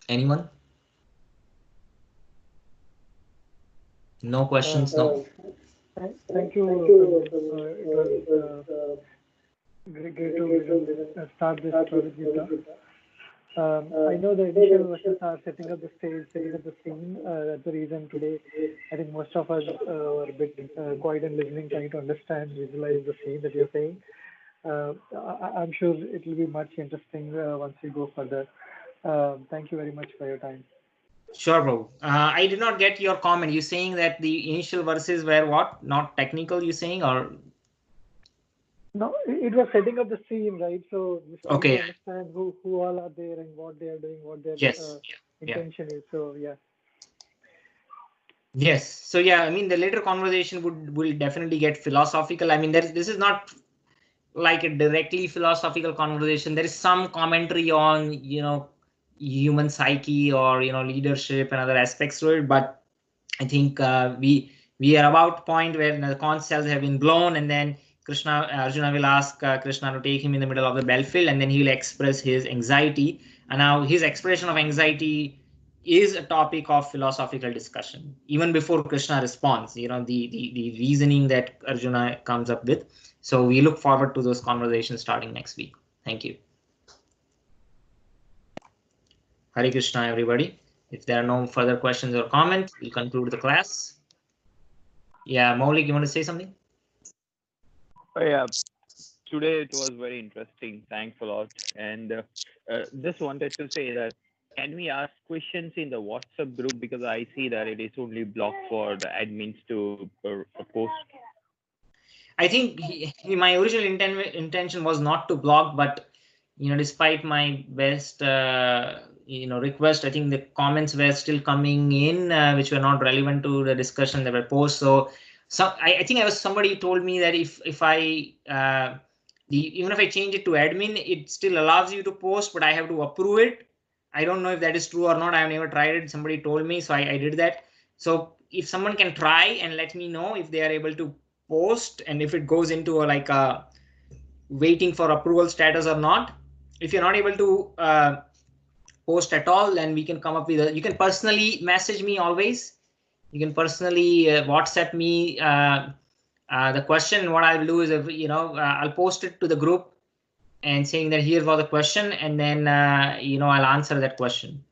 Anyone? No questions? No. Thank you. It was great to start this Gita. I know the initial verses are setting up the stage, setting up the scene. That's the reason today I think most of us were a bit quiet and listening, trying to understand, visualize the scene that you're saying. I'm sure it will be much interesting once we go further. Thank you very much for your time. Sure, Prabhu. I did not get your comment. You saying that the initial verses were what? Not technical, you saying, or? No, it was setting up the scene, right? So just trying Okay. to understand who all are there and what they are doing, what their intention is. So yeah. Yes. So yeah, I mean, the later conversation will definitely get philosophical. I mean, this is not like a directly philosophical conversation. There is some commentary on human psyche, or leadership and other aspects to it. But I think we are about point where the conch shells have been blown, and then Arjuna will ask Krishna to take him in the middle of the battlefield, and then he will express his anxiety. And now his expression of anxiety is a topic of philosophical discussion even before Krishna responds. The reasoning that Arjuna comes up with. So we look forward to those conversations starting next week. Thank you. Hare Krishna, everybody. If there are no further questions or comments, we'll conclude the class. Yeah, Maulik, you want to say something? Oh, yeah. Today it was very interesting. Thanks a lot. And just wanted to say that, can we ask questions in the WhatsApp group, because I see that it is only blocked for the admins to post. I think my original intention was not to block, but despite my best request, I think the comments were still coming in, which were not relevant to the discussion that were posed. So I think somebody told me that if I even if I change it to admin, it still allows you to post, but I have to approve it. I don't know if that is true or not. I've never tried it. Somebody told me, so I did that. So if someone can try and let me know if they are able to post, and if it goes into like a waiting for approval status or not. If you're not able to post at all, then we can come up with you can personally message me always. You can personally WhatsApp me the question. What I'll do is, I'll post it to the group and saying that here was the question, and then I'll answer that question.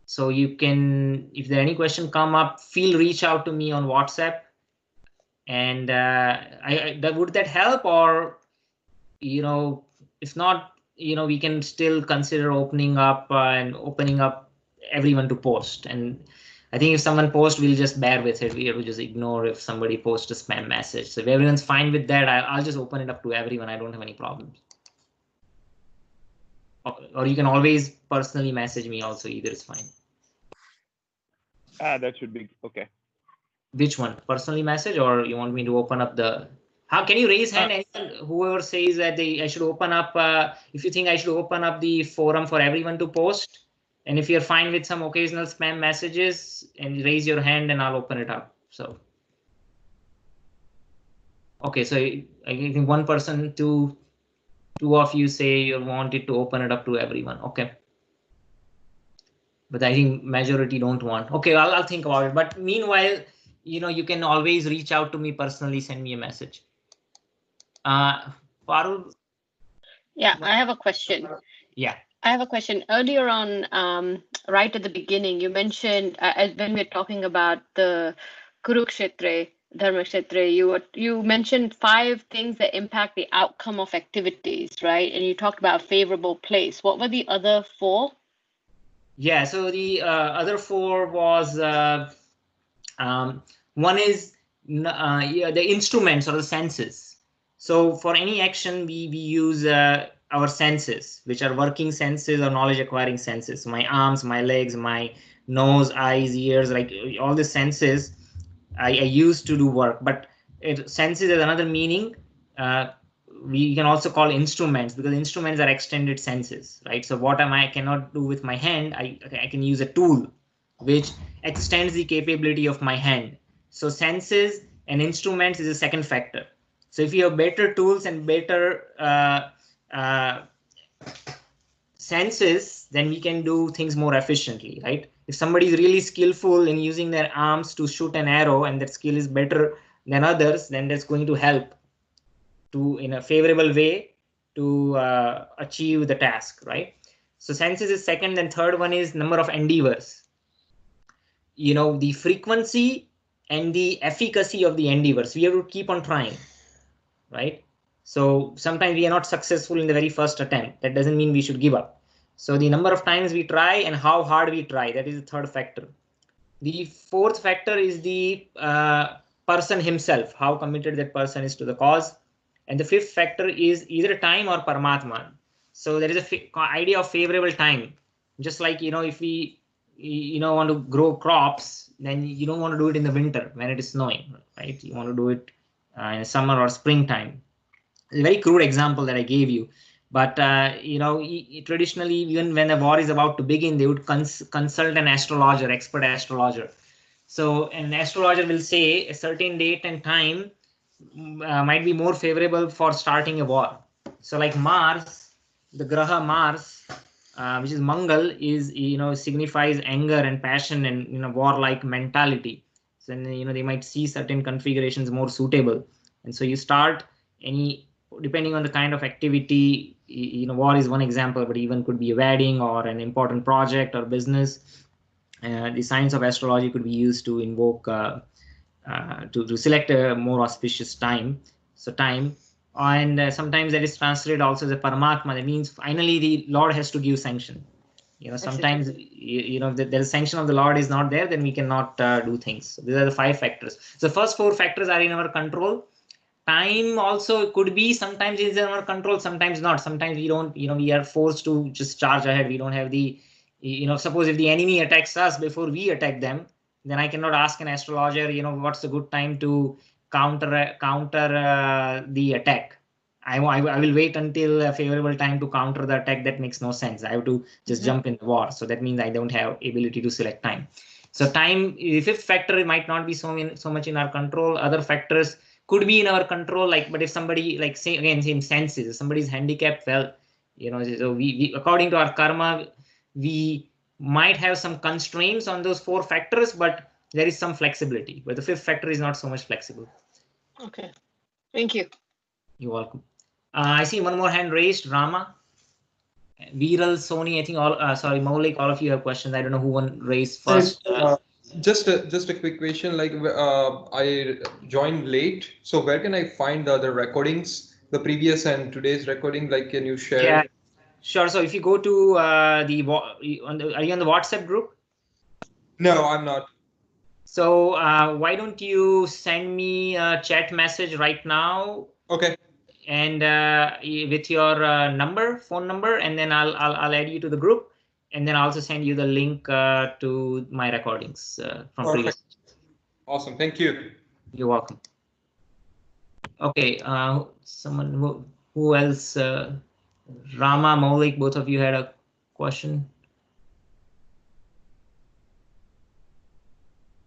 So you can, if there any question come up, reach out to me on WhatsApp. And would that help? Or if not, we can still consider opening up everyone to post. And I think if someone posts, we'll just bear with it. We will just ignore if somebody posts a spam message. So if everyone's fine with that, I'll just open it up to everyone. I don't have any problems. Or you can always personally message me also. Either is fine. That should be okay. Which one? Personally message, or you want me to open up the? How can you raise hand? Anyone, whoever says that I should open up. If you think I should open up the forum for everyone to post, and if you're fine with some occasional spam messages, and raise your hand, and I'll open it up. So. Okay, so I think one person, two of you say you wanted to open it up to everyone. Okay. But I think majority don't want. Okay, I'll think about it. But meanwhile, you can always reach out to me personally, send me a message. Parul? Yeah, I have a question. Yeah. I have a question. Earlier on, right at the beginning, you mentioned when we were talking about the Kurukshetra, Dharmakshetra, you mentioned 5 things that impact the outcome of activities, right? And you talked about a favorable place. What were the other 4? Yeah, so the other 4 was one is the instruments or the senses. So for any action, we use our senses, which are working senses or knowledge acquiring senses. So my arms, my legs, my nose, eyes, ears, like all the senses I use to do work. But senses is another meaning. We can also call instruments, because instruments are extended senses, right? So what I cannot do with my hand, I can use a tool which extends the capability of my hand. So senses and instruments is a second factor. So if you have better tools and better senses, then we can do things more efficiently, right? If somebody is really skillful in using their arms to shoot an arrow, and that skill is better than others, then that's going to help to, in a favorable way, to achieve the task, right? So senses is second, and third one is number of endeavors. The frequency and the efficacy of the endeavors. We have to keep on trying, right? So sometimes we are not successful in the very first attempt. That doesn't mean we should give up. So the number of times we try and how hard we try, that is the third factor. The fourth factor is the person himself, how committed that person is to the cause. And the fifth factor is either time or Paramatma. So there is a idea of favorable time. Just like, if we want to grow crops, then you don't want to do it in the winter when it is snowing, right? You want to do it in summer or springtime. It's a very crude example that I gave you. But, traditionally, even when the war is about to begin, they would consult an astrologer, expert astrologer. So an astrologer will say a certain date and time might be more favorable for starting a war. So like Mars, the Graha Mars, which is Mangal, is, signifies anger and passion and, warlike mentality. So, they might see certain configurations more suitable. And so you start depending on the kind of activity, war is one example, but even could be a wedding or an important project or business. The science of astrology could be used to invoke, to select a more auspicious time. So time, and sometimes that is translated also as a Paramatma. That means finally the Lord has to give sanction. Sometimes, the sanction of the Lord is not there, then we cannot do things. So these are the 5 factors. So the first 4 factors are in our control. time also could be, sometimes is in our control, sometimes not. Sometimes we don't, we are forced to just charge ahead. We don't have the, suppose if the enemy attacks us before we attack them, then I cannot ask an astrologer, what's a good time to counter the attack. I will wait until a favorable time to counter the attack. That makes no sense. I have to just jump in the war. So that means I don't have ability to select time. So time, the fifth factor, it might not be so much in our control. Other factors could be in our control, but if somebody, say again, same senses, if somebody's handicapped, well, so we according to our karma, we might have some constraints on those 4 factors, but there is some flexibility. But the 5th factor is not so much flexible. Okay, thank you. You're welcome. I see one more hand raised, Rama, Viral, Sony. I think sorry, Maulik, all of you have questions. I don't know who one raised first. Just a quick question. I joined late, so where can I find the recordings, the previous and today's recording? Can you share? Yeah, sure. So if you go to are you on the WhatsApp group? No, I'm not. So why don't you send me a chat message right now? Okay. And with your phone number, and then I'll add you to the group, and then I'll also send you the link to my recordings from previous. Awesome. Thank you. You're welcome. Okay. Someone who else? Rama, Maulik, both of you had a question.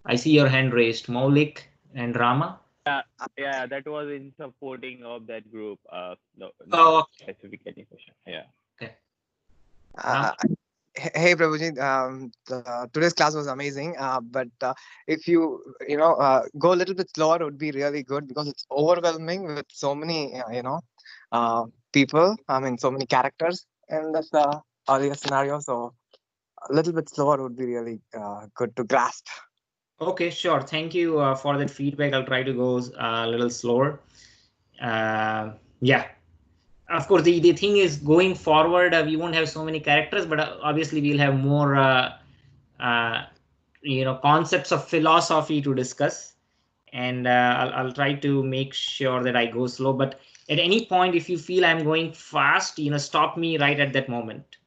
I see your hand raised, Maulik and Rama. Yeah, that was in supporting of that group. No okay. Specific any question. Yeah. Okay. Hey Prabhuji, today's class was amazing. But if you go a little bit slower, it would be really good, because it's overwhelming with so many people. I mean, so many characters in this earlier scenario. So a little bit slower would be really good to grasp. Okay, sure. Thank you for that feedback. I'll try to go a little slower. Yeah. Of course, the thing is, going forward, we won't have so many characters, but obviously we'll have more, concepts of philosophy to discuss. And I'll try to make sure that I go slow. But at any point, if you feel I'm going fast, stop me right at that moment.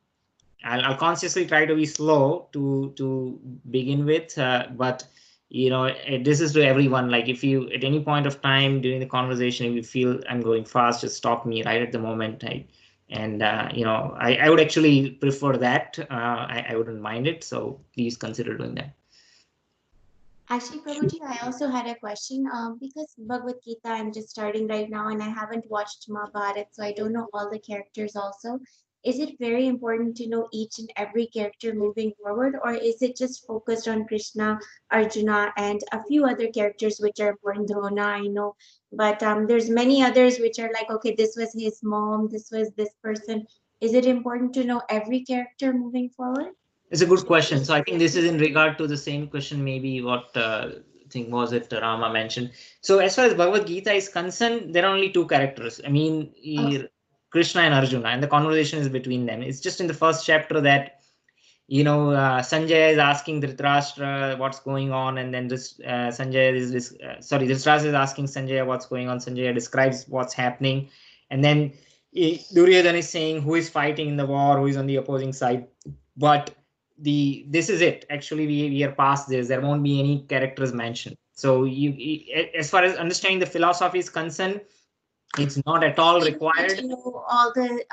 I'll consciously try to be slow to begin with, but this is to everyone. If you at any point of time during the conversation, if you feel I'm going fast, just stop me right at the moment. I would actually prefer that. I wouldn't mind it. So please consider doing that. Actually, Prabhuji, I also had a question because Bhagavad Gita, I'm just starting right now and I haven't watched Mahabharata, so I don't know all the characters also. Is it very important to know each and every character moving forward, or is it just focused on Krishna, Arjuna, and a few other characters which are important? Drona, I know, but there's many others which are like, okay, this was his mom, this was this person. Is it important to know every character moving forward? It's a good question. So I think this is in regard to the same question, maybe what was it Rama mentioned. So as far as Bhagavad Gita is concerned, there are only 2 characters. I mean, Krishna and Arjuna, and the conversation is between them. It's just in the first chapter that, Sanjaya is asking Dhritarashtra what's going on, and then Dhritarashtra is asking Sanjaya what's going on. Sanjaya describes what's happening, and then Duryodhana is saying who is fighting in the war, who is on the opposing side. But this is it. Actually, we are past this. There won't be any characters mentioned. So as far as understanding the philosophy is concerned, it's not at all required. To know all the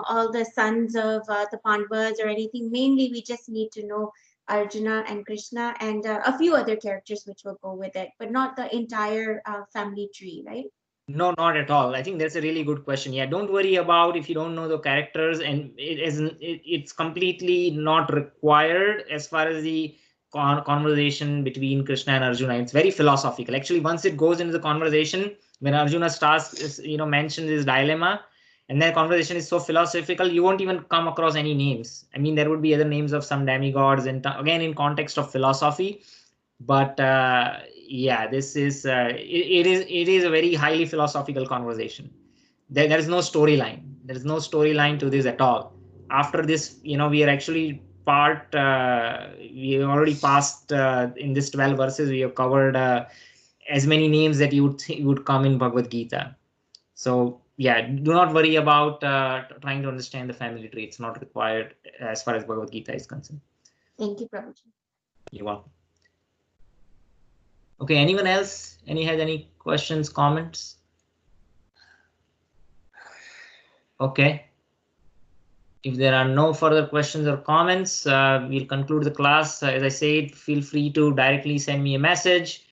all the sons of the Pandavas or anything. Mainly, we just need to know Arjuna and Krishna and a few other characters which will go with it, but not the entire family tree, right? No, not at all. I think that's a really good question. Yeah, don't worry about if you don't know the characters, and it's completely not required as far as the conversation between Krishna and Arjuna. It's very philosophical. Actually, once it goes into the conversation, when Arjuna starts, mentions his dilemma, and that conversation is so philosophical, you won't even come across any names. I mean, there would be other names of some demigods, and again, in context of philosophy. But yeah, this is it is a very highly philosophical conversation. There is no storyline. There is no storyline to this at all. After this, we are actually we have already passed in this 12 verses. We have covered as many names that you would think would come in Bhagavad Gita. So yeah, do not worry about trying to understand the family tree. It's not required as far as Bhagavad Gita is concerned. Thank you, Prabhuji. You're welcome. Okay, anyone else? Has any questions, comments? Okay. If there are no further questions or comments, we'll conclude the class. As I said, feel free to directly send me a message.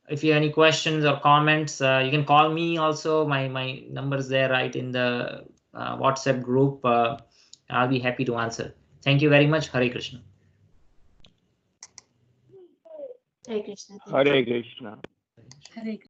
If you have any questions or comments, you can call me also. My number is there right in the WhatsApp group. I'll be happy to answer. Thank you very much. Hare Krishna. Hare Krishna. Thank you. Hare Krishna. Hare